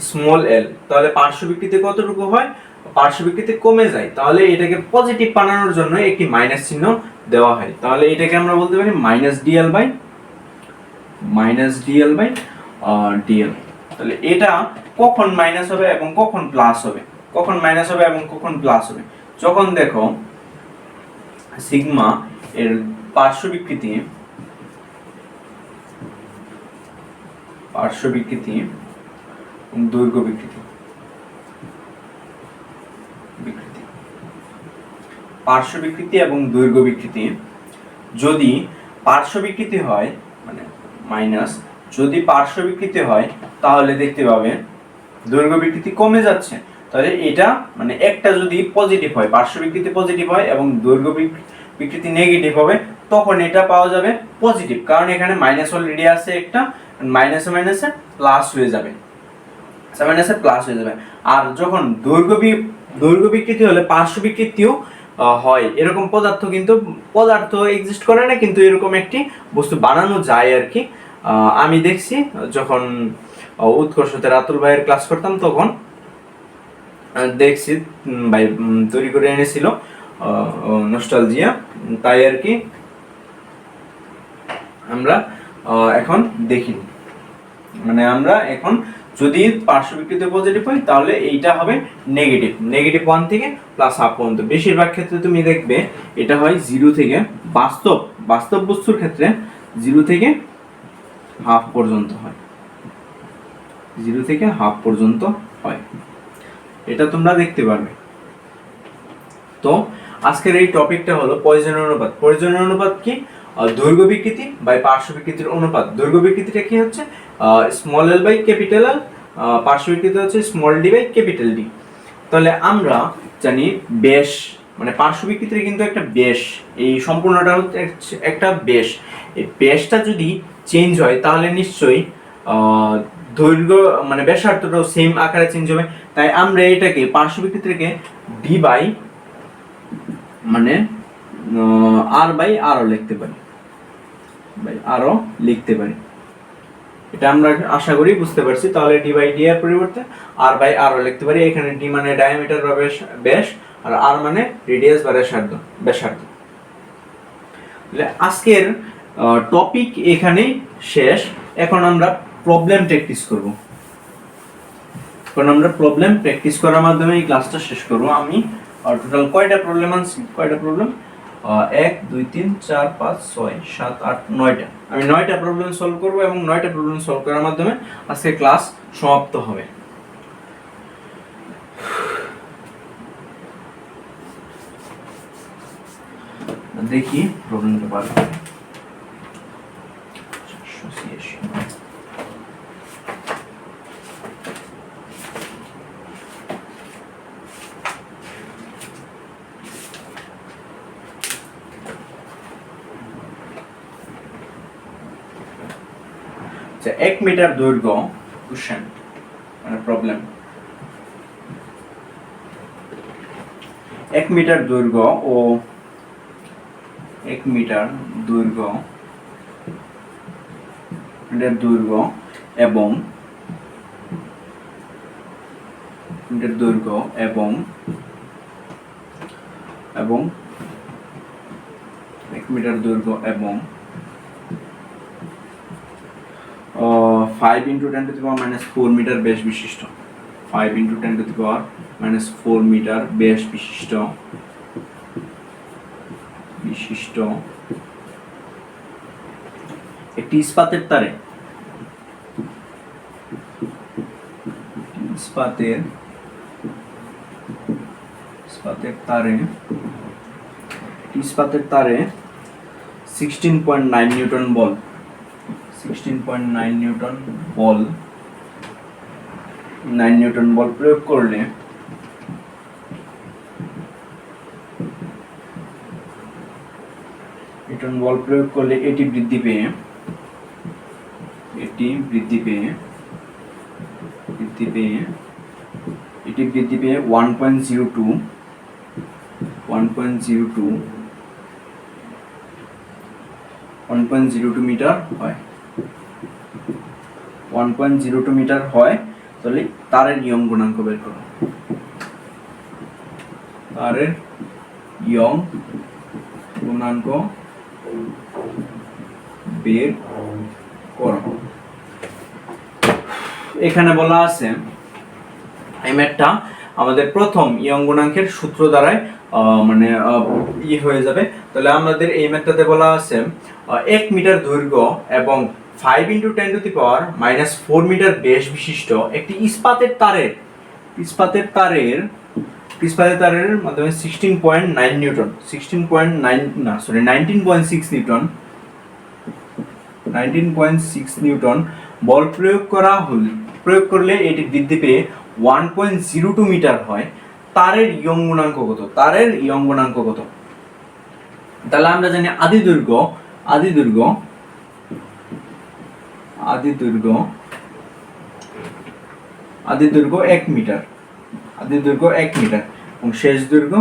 স্মল এল, তাহলে পার্শ্ব বিকৃতি কতটুকু হয়? পার্শ্ব বিকৃতি কমে যায়। তাহলে এটাকে পজিটিভ বানানোর জন্য একটি মাইনাস চিহ্ন দেওয়া হয়। তাহলে এটাকে আমরা বলতে পারি মাইনাস ডিএল বাই ডিএল। তাহলে এটা কখন মাইনাস হবে এবং কখন প্লাস হবে? যখন দেখো সিগমা এর পার্শ্ব বিকৃতি দৈর্ঘ্য বিকৃতি। পার্শ্ব বিকৃতি এবং দৈর্ঘ্য বিকৃতি, যদি পার্শ্ব বিকৃতি হয় মানে মাইনাস, যদি পার্শ্ব বিকৃতি হয় তাহলে দেখতে পাবে দৈর্ঘ্য বিকৃতি কমে যাচ্ছে। তাহলে এটা মানে একটা যদি পজিটিভ হয়, পার্শ্ব বিকৃতি পজিটিভ হয় এবং দৈর্ঘ্য বিকৃতি নেগেটিভ হবে, তখন এটা পাওয়া যাবে পজিটিভ, কারণ এখানে মাইনাস অলরেডি আছে একটা, মাইনাসে প্লাস হয়ে যাবে, আর যখন দৈর্ঘ্য বিকৃতি হলে পার্শ্ব বিকৃতিও হয়। এরকম পদার্থ এক্সিস্ট করে না, কিন্তু এরকম একটি বস্তু বানানো যায় আর কি। আমি দেখছি যখন উৎকর্ষতে রাতুল ভাইয়ের ক্লাস করতাম, তখন দেখছি ভাই তৈরি করে এনেছিল নস্টালজিয়া, তাই আর কি আমরা এখন দেখিনি। মানে আমরা এখন যদি পার্শ্ব বিকৃতি পজিটিভ হয় তাহলে এইটা হবে -1 থেকে +1/2 পর্যন্ত। বেশিরভাগ ক্ষেত্রে তুমি দেখবে এটা হয় 0 থেকে, বাস্তব বস্তুর ক্ষেত্রে 0 থেকে হাফ পর্যন্ত হয়, 0 থেকে হাফ পর্যন্ত হয়, এটা তোমরা দেখতে পারবে। তো আজকের এই টপিকটা হলো পয়সনের অনুপাত। পয়সনের অনুপাত কি? দৈর্ঘ্য বিকৃতি বাই পার্শ্ব বিকৃতির অনুপাত। দৈর্ঘ্য বিকৃতিটা কি হচ্ছে? Small L by capital L, পার্শ্ব বিকৃতি হচ্ছে small D by capital D. তাহলে আমরা জানি ব্যাস, মানে পার্শ্ববিক ক্ষেত্রে কিন্তু একটা ব্যাস, এই সম্পূর্ণটা হচ্ছে একটা ব্যাস। এই ব্যাসটা যদি চেঞ্জ হয় তাহলে নিশ্চয়ই দৈর্ঘ্য মানে ব্যাসার্ধটাও সেম আকারে চেঞ্জ হবে। তাই আমরা এটাকে পার্শ্ববিক ক্ষেত্রকে ডি বাই মানে আর বাই আরও লিখতে পারি, এটা আমরা আশা করি বুঝতে পারছি। তাহলে ডি বাই ডি এর পরিবর্তে আর বাই আরও লিখতে পারি। এখানে ডি মানে ডায়ামিটার বা ব্যাস, আর আর মানে রেডিয়াস বা ব্যাসার্ধ। আজকের টপিক এখানেই শেষ। এখন আমরা প্রবলেম প্র্যাকটিস করব। করার মাধ্যমে এই ক্লাসটা শেষ করব। আমি টোটাল কয়টা প্রবলেম আনছি, 1 2 3 4 5 6 7 8 9টা। আমি 9টা প্রবলেম সলভ করব এবং 9টা প্রবলেম সলভ করার মাধ্যমে আজকে ক্লাস সমাপ্ত হবে। দেখি প্রবলেমটা পারব। আচ্ছা, 1 মিটার দৈর্ঘ্য কোশ্চেন মানে প্রবলেম। 1 মিটার দৈর্ঘ্য ও 1 মিটার দৈর্ঘ্য এবং এবং 1 মিটার দৈর্ঘ্য এবং 5 × 10⁻⁴ মিটার ব্যাস বিশিষ্ট 5 × 10⁻⁴ মিটার ব্যাস বিশিষ্ট একটি ইস্পাতের তারে ইস্পাতের তারে 16.9 নিউটন বল 9 নিউটন বল প্রয়োগ করলে এটি বৃদ্ধি পেয়ে 1.02 মিটার হয়। 1.02 মিটার হয়। তাহলে তারের ইয়ং গুণাঙ্ক বের করো। এখানে বলা আছে এই ম্যাথটা আমাদের প্রথম ইয়ং গুণাঙ্কের সূত্র দ্বারাই মানে হয়ে যাবে। তাহলে আমাদের এই ম্যাথটাতে বলা আছে 1 মিটার দৈর্ঘ্য এবং 5 × 10⁻⁴ মিটার ব্যাস বিশিষ্ট একটি ইস্পাতের তারের মাধ্যমে 19.6 নিউটন বল প্রয়োগ করলে এটি বৃদ্ধি পেয়ে 1.02 মিটার হয়। তারের ইয়ং গুণাঙ্ক কত? তাহলে আমরা জানি আদি দৈর্ঘ্য 1 মিটার, এবং শেষ দৈর্ঘ্য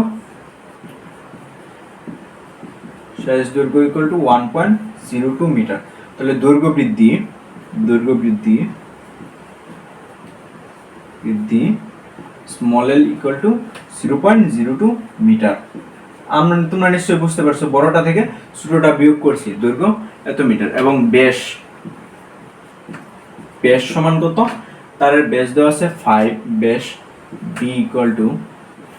ইকুয়াল টু 1.02 মিটার। তাহলে দৈর্ঘ্য বৃদ্ধি small l equal to 0.02 metre. তোমরা নিশ্চয়ই বুঝতে পারছো, বড়টা থেকে ছোটটা বিয়োগ করছি, দৈর্ঘ্য এত মিটার। এবং ব্যাস সমান কত? তারের ব্যাস দেওয়া আছে 5, ব্যাস b ইকুয়াল টু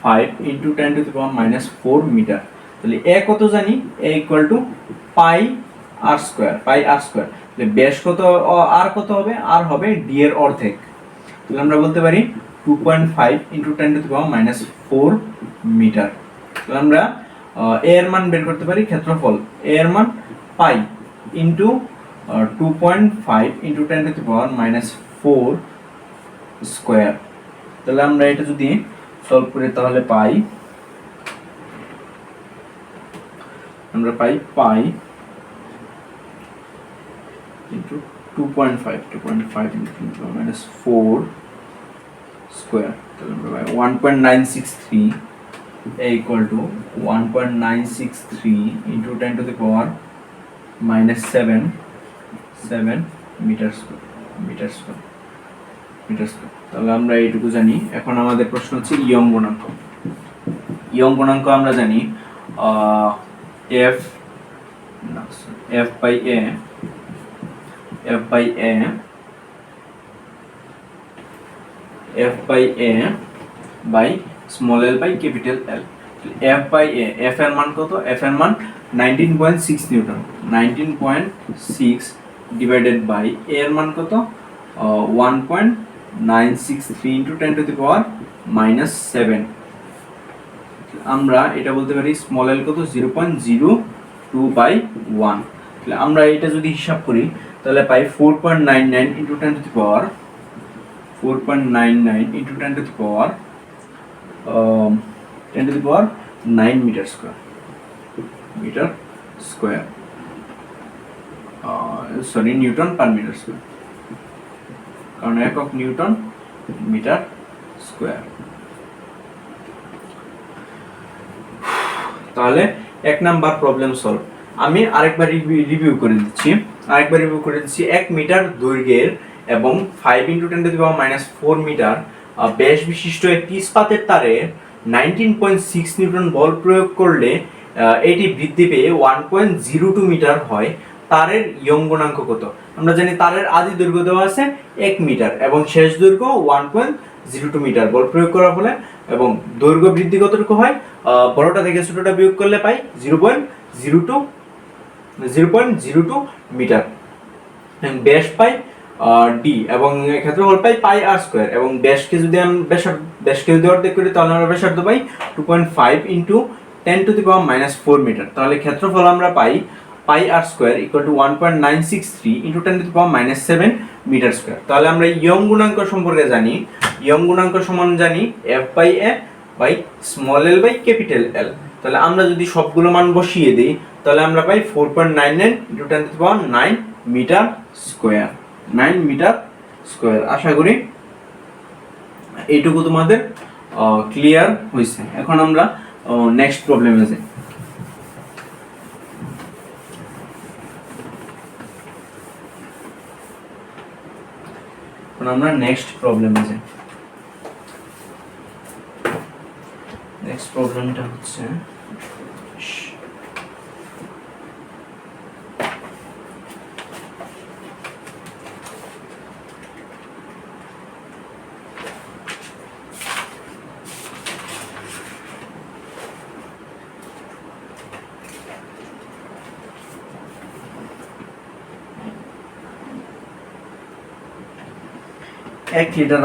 5 × 10⁻⁴ মিটার। তাহলে a কত জানি? a equal two pi r square. তাহলে ব্যাস কত, r কত হবে? r হবে d এর অর্ধেক। তাহলে আমরা বলতে পারি 2.5 × 10⁻⁴ মিটার। তাহলে আমরা a এর মান বের করতে পারি, ক্ষেত্রফল a এর মান পাই ইনটু 2.5 × 10⁻⁴ স্কয়ার। তাহলে আমরা এটা যদি সলভ করে তাহলে পাই, আমরা পাই pi into 2.5 into minus 4 square, তাহলে আমরা পাই 1.963 equal to 1.963 into 10 to the power minus 7 metre square. তাহলে আমরা এইটুকু জানি। এখন আমাদের প্রশ্ন হচ্ছে ইয়ং গুণাঙ্ক। ইয়ং গুণাঙ্ক আমরা জানি f by a by small l by capital L। f by a, f এর মান কত? f এর মান 19.6 নিউটন, 19.6 ডিভাইডেড বাই a এর মান কত? 1.963 into 10 to the power minus 7। আমরা এটা বলতে পারি স্মল l কত? 0.02 বাই 1। তাহলে আমরা এটা যদি হিসাব করি তাহলে পাই 4.99 into 10 to the power 9 metre square, sorry newton per metre square, কারণ একক নিউটন মিটার স্কোয়ার। তাহলে এক নাম্বার প্রবলেম সলভ। আমি আরেকবার রিভিউ করে দিচ্ছি 1 মিটার দৈর্ঘ্যের এবং 5 into 10 to the power minus 4 metre ব্যাস বিশিষ্ট একটি ইস্পাতের তারে 19.6 নিউটন বল প্রয়োগ করলে এটি বৃদ্ধি পেয়ে 1.02 মিটার হয়। তারের ইয়ং গুণাঙ্ক কত? আমরা জানি তারের আদি দৈর্ঘ্য দেওয়া আছে 1 মিটার এবং শেষ দৈর্ঘ্য 1.02 মিটার বল প্রয়োগ করার ফলে, এবং দৈর্ঘ্য বৃদ্ধি কতটুকু হয়? বড়টা থেকে ছোটটা বিয়োগ করলে পাই 0.02 মিটার। ব্যাস পাই ডি এবং ক্ষেত্রফল পাই পাই আর স্কয়ার, এবং ব্যাসকে যদি আমি ব্যাসকে যদি অর্ধেক করি তাহলে আমরা ব্যাসার্ধ পাই 2.5 into 10 to the power minus 4 metre. তাহলে ক্ষেত্রফল আমরা পাই pi r square equal to 1.963 into 10 to the power minus 7 metre square. তাহলে আমরা ইয়ং গুণাঙ্ক সম্পর্কে জানি, ইয়ং গুণাঙ্ক সমান জানি f by a by small l by capital L। তাহলে আমরা যদি সবগুলো মান বসিয়ে দিই তাহলে আমরা পাই 4.99 into 10 to the power 9 metre square, 9 metre square. আশা করি এইটুকু তোমাদের ক্লিয়ার হয়েছে। এখন আমরা নেক্সট প্রবলেমে যাই। এখন আমরা নেক্সট প্রবলেমে যাই। নেক্সট প্রবলেমটা হচ্ছে এক লিটার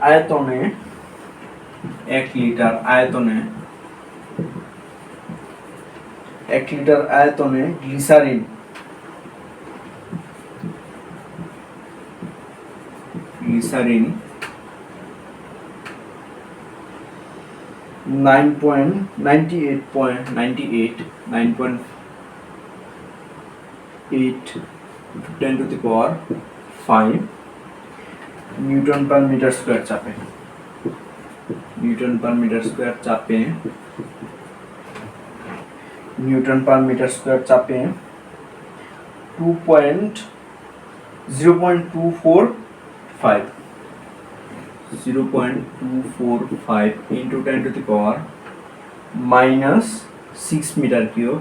আয়তন মানে 1 লিটার আয়তনে glycerine 9.98 10 to the power 5 newton per metre square চাপে, 0.245 into 10 to the power minus 6 metre cube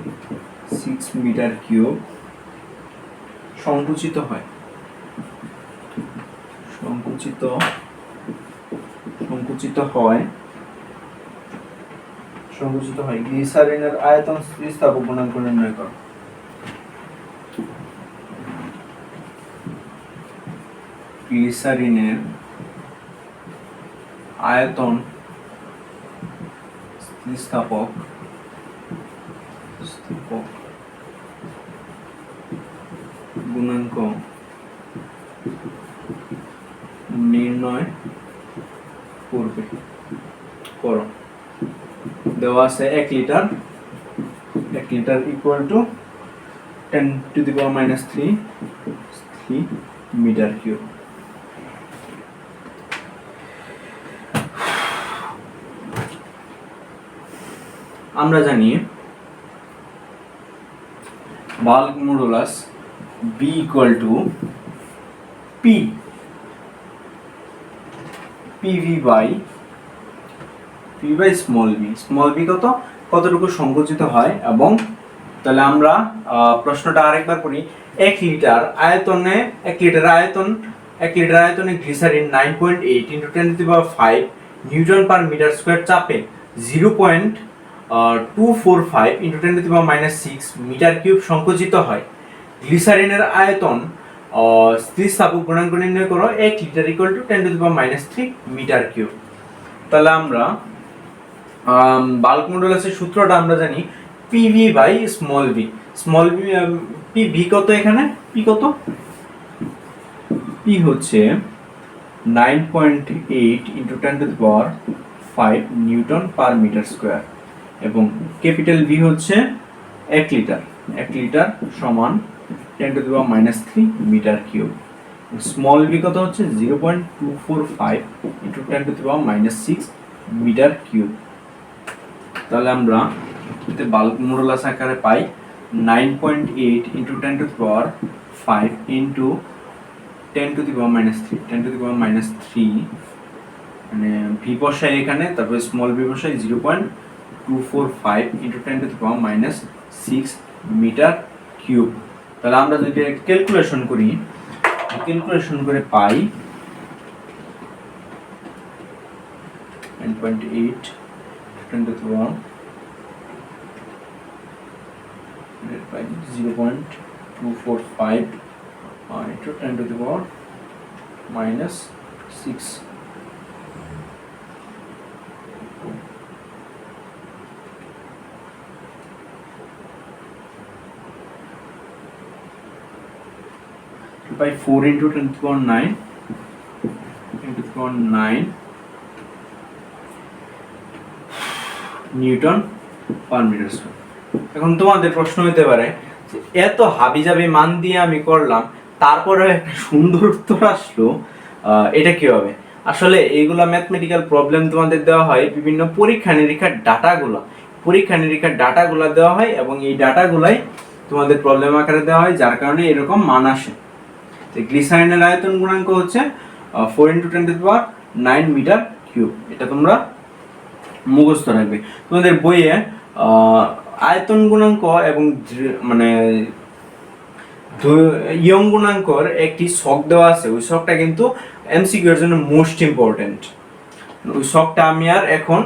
সংকুচিত হয় গ্লিসারিনের আয়তন স্থিতিস্থাপক গুণাঙ্ক নির্ণয় করো। গ্লিসারিনের আয়তন স্থিতিস্থাপক গুণাঙ্ক নির্ণয় করো। দেওয়া আছে 1 litre equal to 10 to the power minus 3 metre cube. আমরা জানি bulk modulus B equal to PV by small b কতটুকু সংকুচিত হয়। এবং তাহলে আমরা প্রশ্নটা আরেকবার পড়ি। 1 লিটার আয়তনে glycerine 9.8 × 10⁵ newton per metre square চাপে 0.245 × 10⁻⁶ মিটার কিউব সংকুচিত হয়। গ্লিসারিনের আয়তন স্থিতিস্থাপক গুণাঙ্ক নির্ণয় করো। 1 litre equal to 10⁻³ metre cube. তাহলে আমরা বাল্ক মডুলাসের সূত্রটা আমরা জানি PV by small b। PV কত এখানে? P কত? P হচ্ছে 9.8 × 10⁵ নিউটন পার মিটার স্কয়ার এবং ক্যাপিটাল V হচ্ছে 1 লিটার সমান 10⁻³ মিটার কিউব। স্মল b কত হচ্ছে 0.245 × 10⁻⁶ মিটার কিউব। তাহলে আমরা এতে বাল্ক মডুলাস আকারে পাই 9.8 × 10⁵ ইনটু 10⁻³ মানে v বসাই এখানে, তারপরে স্মল b বসাই 0.245 × 10⁻⁶ মিটার কিউব। তাহলে আমরা যদি ক্যালকুলেশন করে পাই 9.8 × 0.245 into 10⁻⁶। by 4 into 10⁹ newton per metre square. এখন তোমাদের প্রশ্ন হতে পারে যে এত হাবিজাবি মান দিয়ে আমি করলাম, তারপরে একটা সুন্দর উত্তর আসলো, এটা কিভাবে? আসলে এইগুলা ম্যাথমেটিক্যাল প্রবলেম তোমাদের দেওয়া হয় বিভিন্ন পরীক্ষা নিরীক্ষার ডাটাগুলা দেওয়া হয় এবং এই ডাটাগুলাই তোমাদের প্রবলেম আকারে দেওয়া হয়, যার কারণে এরকম মান আসে। গ্লিসারিনের আয়তন গুণাঙ্ক হচ্ছে 4 × 10⁹ মিটার কিউব। এটা তোমরা মুখস্থ রাখবে। তোমাদের বইয়ে আয়তন গুণাঙ্ক এবং মানে ইয়ং গুণাঙ্কর একটি ছক দেওয়া আছে। ওই ছকটা কিন্তু এমসিকিউ এর জন্য মোস্ট ইম্পর্টেন্ট। ওই ছকটা আমি আর এখন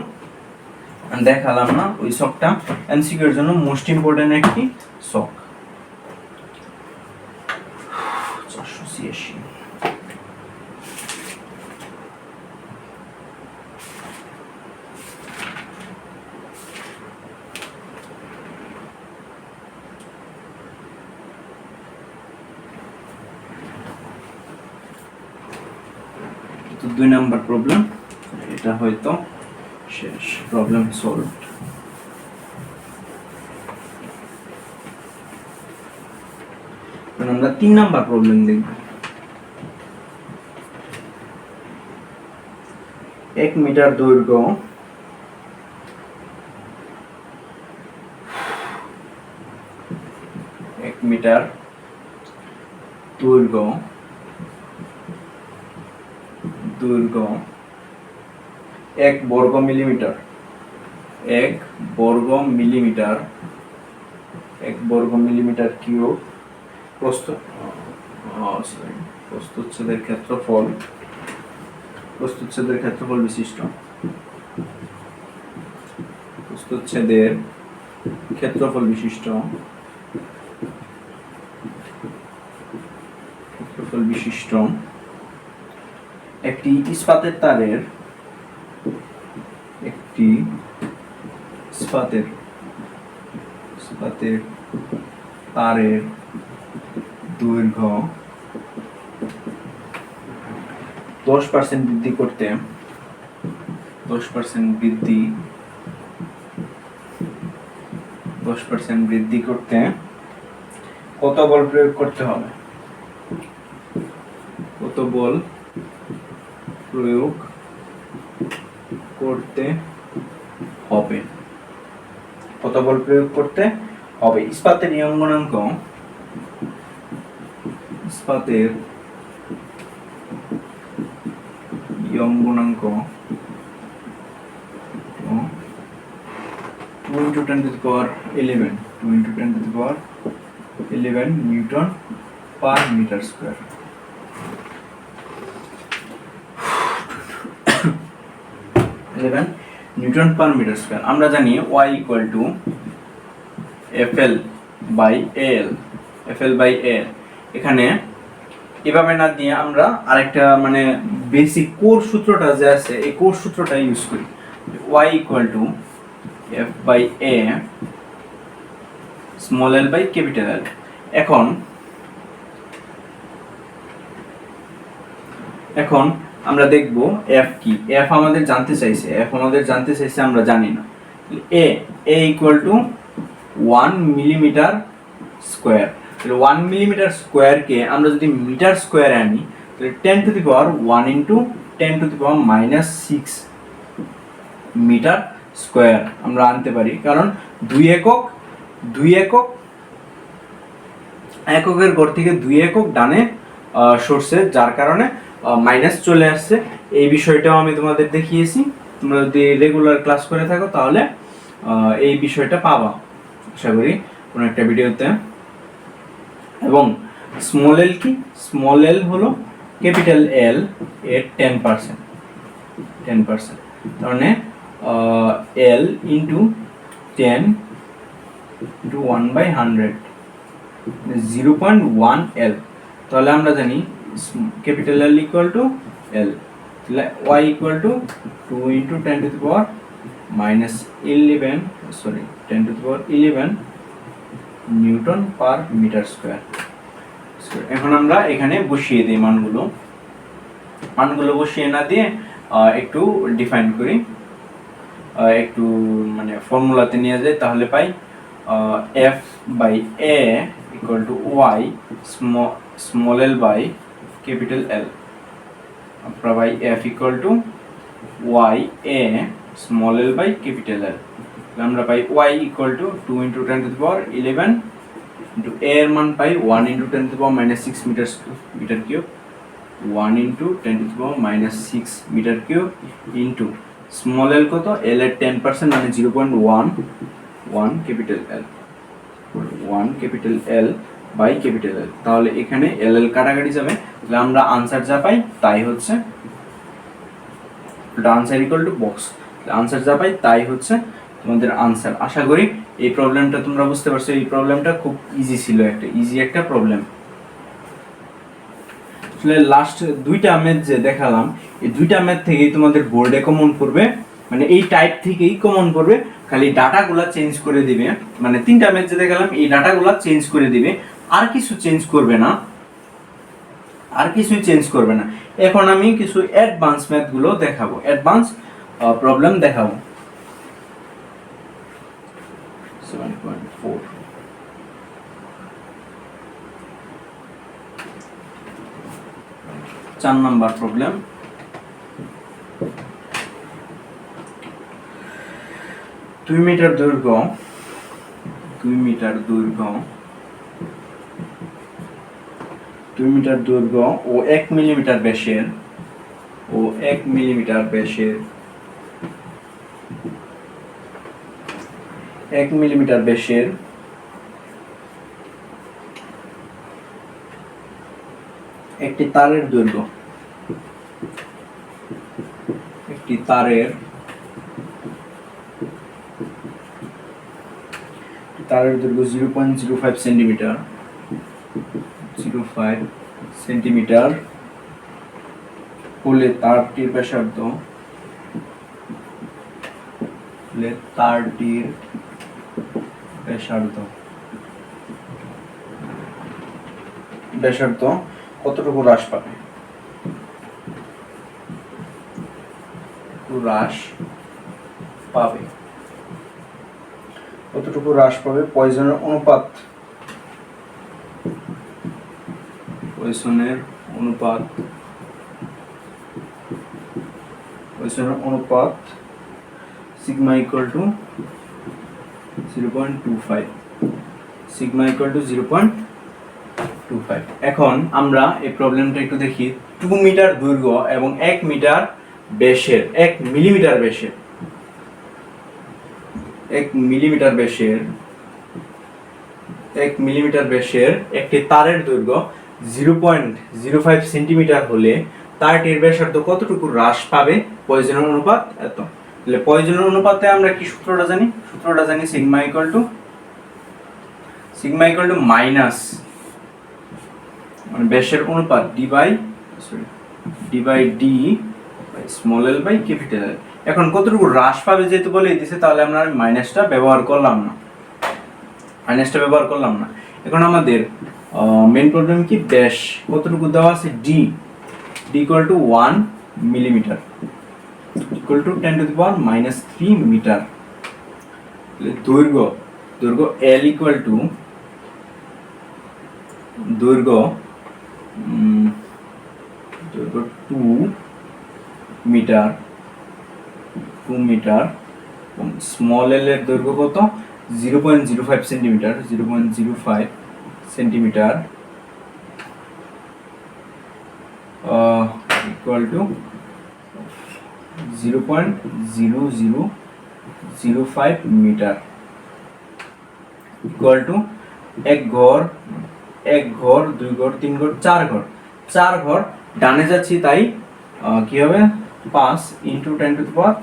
দেখালাম না। ওই ছকটা এমসিকিউ এর জন্য মোস্ট ইম্পর্টেন্ট একটি ছক। 486 2 নাম্বার প্রবলেম। এটা হয়তো শেষ, প্রবলেম সলভড। আমরা 3 নাম্বার প্রবলেম দেখব। 1 মিটার দৈর্ঘ্য 1 মিটার দৈর্ঘ্য 1 বর্গ মিলিমিটার 1 বর্গ কিউব প্রস্থচ্ছেদের ক্ষেত্রফল বিশিষ্ট একটি ইস্পাতের তারের দৈর্ঘ্য 10% বৃদ্ধি করতে 10% বৃদ্ধি করতে কত বল প্রয়োগ করতে হবে? কত বল প্রয়োগ করতে হবে? কত বল প্রয়োগ করতে হবে? ইস্পাতের নিয়ম গুণাঙ্ক, two into 10 to the power 11 newton per metre square. Newton per metre square. আমরা জানি y equal to FL by AL। এখানে এভাবে না দিয়ে আমরা আরেকটা মানে বেসিক কোর সূত্রটা যে আছে এই কোর সূত্রটা ইউজ করি। y equal to F by A small l by capital L। এখন আমরা দেখব f কি। f আমাদের জানতে চাইছে, আমরা জানি না। a equal to 1 millimetre square. তাহলে 1 মিলিমিটার স্কয়ার কে আমরা যদি মিটার স্কয়ারে আনি তাহলে 10 to the power 1 into 10 to the power -6 metre square আমরা আনতে পারি, কারণ 2 এককের ঘর থেকে 2 একক ডানে সরছে, যার কারণে মাইনাস চলে আসছে। এই বিষয়টাও আমি তোমাদের দেখিয়েছি। তোমরা যদি রেগুলার ক্লাস করে থাকো তাহলে এই বিষয়টা পাবা আশা করি কোনো একটা ভিডিওতে। এবং স্মল এল কি? স্মল এল হলো ক্যাপিটাল এল এর 10%। তার মানে এল ইন্টু 10 ইন্টু 1/100 0.1 এল। তাহলে আমরা জানি capital L equal to L. তাহলে y equal to 2 into 10 to the power -11 10 to the power 11 newton per metre square. এখন আমরা এখানে বসিয়ে দিই মানগুলো বসিয়ে না দিয়ে একটু ডিফাইন করি, একটু মানে ফর্মুলাতে নিয়ে যাই, তাহলে পাই f by a equal to y small l by capital L। আমরা পাই f equal to y a small l by capital L। আমরা পাই y equal to 2 into 10 to the power 11 into a এর মান পাই 1 into 10 to the power -6 metre cube 1 into 10 to the power -6 metre cube into small l কত? l এর 10% মানে 0.1 capital L by capital L। তাহলে এখানে l কাটাকাটি যাবে, তাহলে আমরা আনসার যা পাই তাই হচ্ছে answer equal to box. Answer যা পাই তাই হচ্ছে তোমাদের আনসার। আশা করি এই প্রবলেমটা তোমরা বুঝতে পারছো। এই প্রবলেমটা খুব ইজি ছিল, একটা প্রবলেম। আসলে লাস্ট দুইটা ম্যাথ যে দেখালাম এই দুইটা ম্যাথ থেকেই তোমাদের বোর্ডে কমন পড়বে, মানে এই টাইপ থেকেই কমন পড়বে, খালি ডাটাগুলা চেঞ্জ করে দিবে। মানে তিনটা ম্যাথ যে দেখালাম এই ডাটাগুলা চেঞ্জ করে দিবে, আর কিছু চেঞ্জ করবে না, এখন আমি কিছু অ্যাডভান্স ম্যাথগুলো দেখাবো, অ্যাডভান্স প্রবলেম দেখাবো। 7.4 4 নাম্বার প্রবলেম। 2 মিটার দৈর্ঘ্য ও 1 মিলিমিটার ব্যাসের একটি তারের দৈর্ঘ্য 0.05 সেন্টিমিটার হলে তারটির ব্যাসার্ধ 0.05 ব্যাসার্ধ কতটুকু হ্রাস পাবে? কতটুকু হ্রাস পাবে? পয়সনের অনুপাত, sigma equal to 0.25, sigma equal to 0.25। এখন আমরা এই প্রবলেমটা একটু দেখি। 2 মিটার দৈর্ঘ্য এবং 1 মিটার ব্যাসের, 1 মিলিমিটার ব্যাসের, 1 মিলিমিটার ব্যাসের একটি তারের দৈর্ঘ্য 0.05 সেন্টিমিটার হলে তারটির ব্যাসার্ধ কতটুকু হ্রাস পাবে? পয়সনের অনুপাত এত। তাহলে পয়সনের অনুপাতে আমরা কি সূত্রটা জানি? সিগমা ইকুয়াল টু মাইনাস, মানে ব্যাসের অনুপাত D by D small L by capital L. এখন কতটুকু হ্রাস পাবে যেহেতু বলে দিয়েছে, তাহলে আমরা মাইনাসটা ব্যবহার করলাম না। এখন আমাদের মেইন প্রবলেম কি? ব্যাস কতটুকু দেওয়া আছে? D equal to 1 millimetre, equal to 10 to the power -3 metre. দৈর্ঘ্য এল ইকুয়াল টু দৈর্ঘ্য 2 মিটার, স্মল এল এর দৈর্ঘ্য কত? 0.05 centimetre, equal to 0.0005 metre, equal to 1 ঘর, 2 ঘর, 3 ঘর, 4 ঘর ডানে যাচ্ছি, তাই কি হবে? 5 ইন্টু 10 টু দি পাওয়ার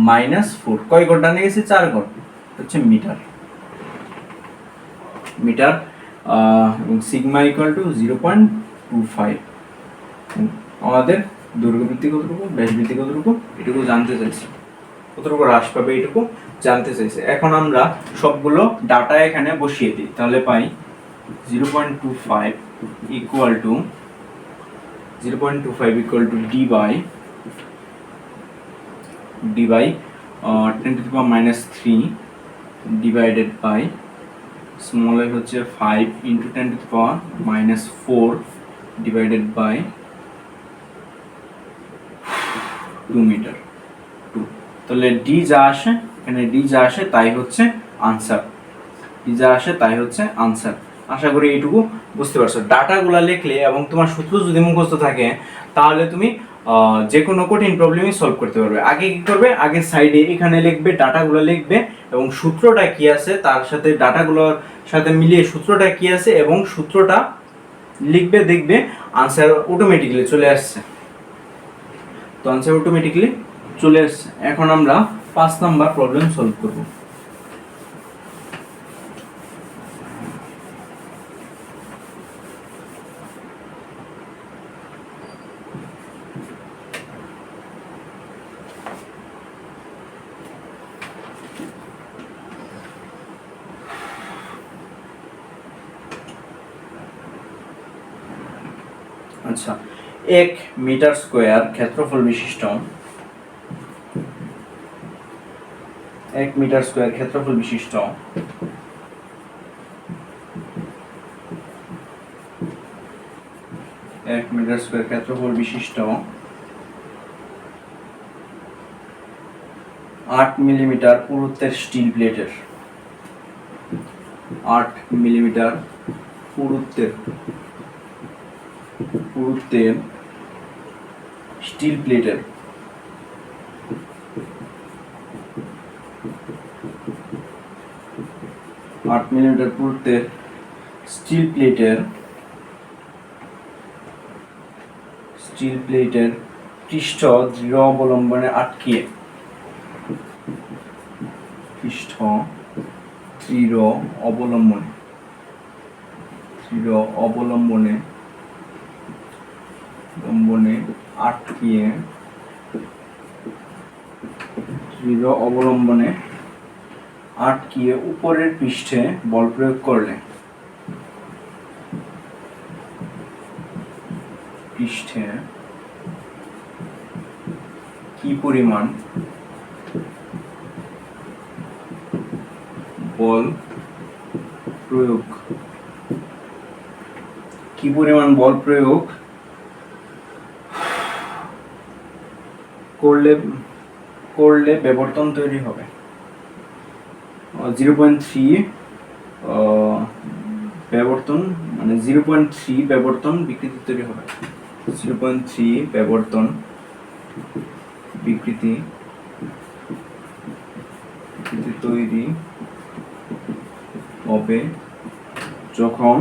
-4। কয় ঘর ডানে গেছে? 4 ঘর, হচ্ছে মিটার। Sigma equal to 0.25। আমাদের দৈর্ঘ্য বৃদ্ধি কতটুকু, ব্যাস বৃদ্ধি কতটুকু, এটুকু জানতে চাইছে। কতটুকু হ্রাস পাবে এটুকু জানতে চাইছে। এখন আমরা সবগুলো ডাটা এখানে বসিয়ে দিই, তাহলে পাই 0.25 equal to D by 10 to the power -3 divided by small L হচ্ছে 5 into 10 to the power -4 divided by 2 metre. তাহলে ডি যা আসে এখানে, তাই হচ্ছে আনসার। আশা করি এইটুকু বুঝতে পারছো। ডাটাগুলা লিখলে এবং তোমার সূত্র যদি মুখস্থ থাকে, তাহলে তুমি যে কোনো কঠিন প্রবলেমই সলভ করতে পারবে। আগে কি করবে? আগে সাইডে এখানে লিখবে, ডাটাগুলো লিখবে এবং সূত্রটা কি আছে তার সাথে ডাটাগুলোর সাথে মিলিয়ে সূত্রটা কি আছে এবং সূত্রটা লিখবে, দেখবে আনসার অটোমেটিক্যালি চলে আসছে। এখন আমরা 5 নাম্বার প্রবলেম সলভ করব। আচ্ছা, 1 মিটার স্কয়ার ক্ষেত্রফল বিশিষ্ট 1 মিটার স্কয়ার ক্ষেত্রফল বিশিষ্ট 8 মিলিমিটার পুরুত্বের স্টিল প্লেটের 8 মিলিমিটার পুরুত্বের স্টিল প্লেটের 8 মিলিমিটার পুরুত্বের স্টিল প্লেটের পৃষ্ঠ দৃঢ় অবলম্বনে আটকিয়ে আটকিয়ে উপরের পৃষ্ঠে বল প্রয়োগ করলে পৃষ্ঠে কি পরিমাণ বল প্রয়োগ করলে বিবর্তন তৈরি হবে। 0.3 বিবর্তন মানে 0.3 বিবর্তন বিকৃতি তৈরি হবে। 0.3 বিবর্তন বিকৃতি তৈরি হবে যখন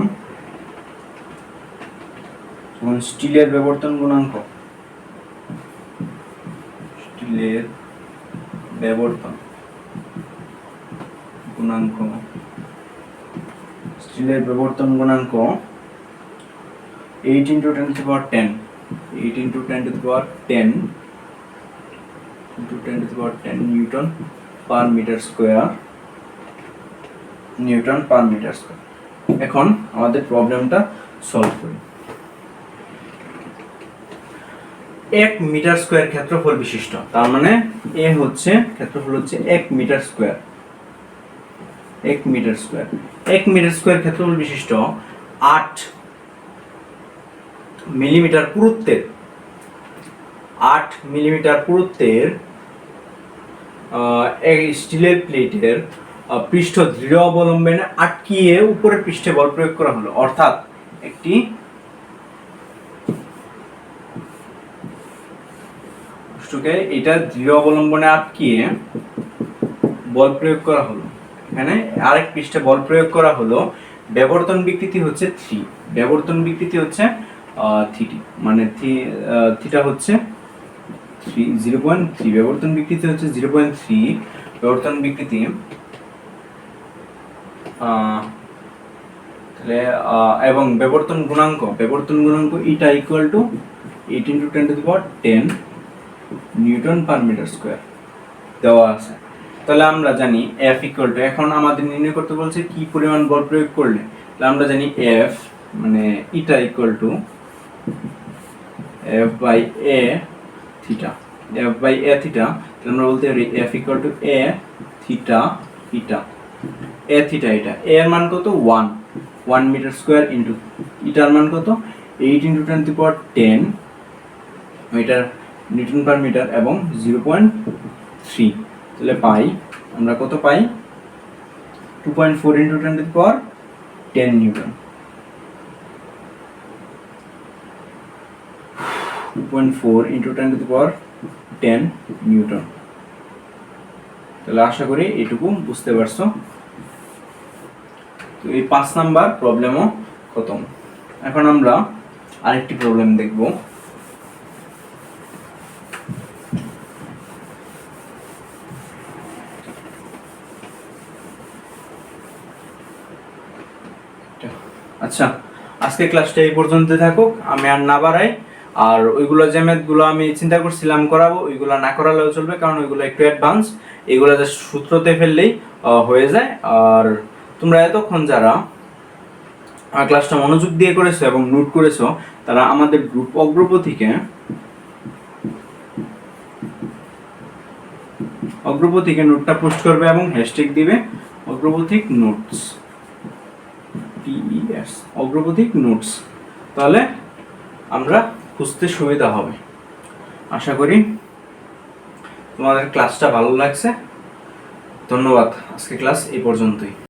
স্টিলের বিবর্তন গুণাঙ্ক স্টিলের বিবর্তন গুণাঙ্ক 8 into 10 to the power 10 8 into 10 to the power 10 into 10 to the power 10 Newton per meter square এখন আমাদের প্রবলেমটা সলভ করি। 1 মিটার স্কয়ার ক্ষেত্রফল বিশিষ্ট, তার মানে এ হচ্ছে ক্ষেত্রফল হচ্ছে 1 মিটার স্কয়ার 1 মিটার স্কয়ার ক্ষেত্রফল বিশিষ্ট 8 মিলিমিটার পুরুত্বের এই স্টিলের প্লেটের পৃষ্ঠ দৃঢ় অবলম্বনে আটকিয়ে উপরের পৃষ্ঠে বল প্রয়োগ করা হলো। অর্থাৎ একটি এটা দৃঢ় অবলম্বনে আটকিয়ে বল প্রয়োগ করা হলো। এখানে আরেক পৃষ্ঠে বল প্রয়োগ করা হলো। বিবর্তন বিকৃতি হচ্ছে 3, বিবর্তন বিকৃতি হচ্ছে থিটা, মানে থিটা হচ্ছে 0.3, বিবর্তন বিকৃতি হচ্ছে 0.3, বিবর্তন বিকৃতি তাহলে এবং বিবর্তন গুণাঙ্ক এটা equal to 8 into 10 to the power 10 newton per metre square দেওয়া আছে। তাহলে আমরা জানি F ইকুয়াল টু, এখন আমাদের নির্ণয় করতে বলছে কি পরিমাণ বল প্রয়োগ করলে, তাহলে আমরা জানি F মানে এটা equal to F by A theta, তাহলে আমরা বলতে পারি F equal to A theta এটা A এর মান কত 1 মিটার স্কয়ার ইনটু এটার মান কত 8 into 10 to the power 10 metre newton per metre এবং 0.3, তাহলে আমরা কত পাই 2.4 into 10 to the power 10 newton, 2.4 into 10 to the power 10 newton. তাহলে আশা করি এটুকু বুঝতে পারছো। তো এই 5 নাম্বার প্রবলেমও খতম। এখন আমরা আরেকটি প্রবলেম দেখব। আচ্ছা, আজকে ক্লাসটা এই পর্যন্ত থাকুক, আমি আর না বাড়াই। আর ওইগুলো যে ম্যাথগুলো আমি চিন্তা করছিলাম করাবো ওইগুলো না করালেও চলবে, কারণ ওইগুলো একটু অ্যাডভান্স, এগুলো জাস্ট সূত্রতে ফেললেই হয়ে যায়। আর তোমরা এতক্ষণ যারা ক্লাসটা মনোযোগ দিয়ে করেছো এবং নোট করেছো তারা আমাদের গ্রুপ অগ্রপথিকে নোটটা পোস্ট করবে এবং হ্যাশট্যাগ দিবে অগ্রপথিক নোটস, TES অগ্রপথিক নোটস, তাহলে আমরা খুঁজতে সুবিধা হবে। আশা করি তোমাদের ক্লাসটা ভালো লাগছে। ধন্যবাদ, আজকে ক্লাস এই পর্যন্তই।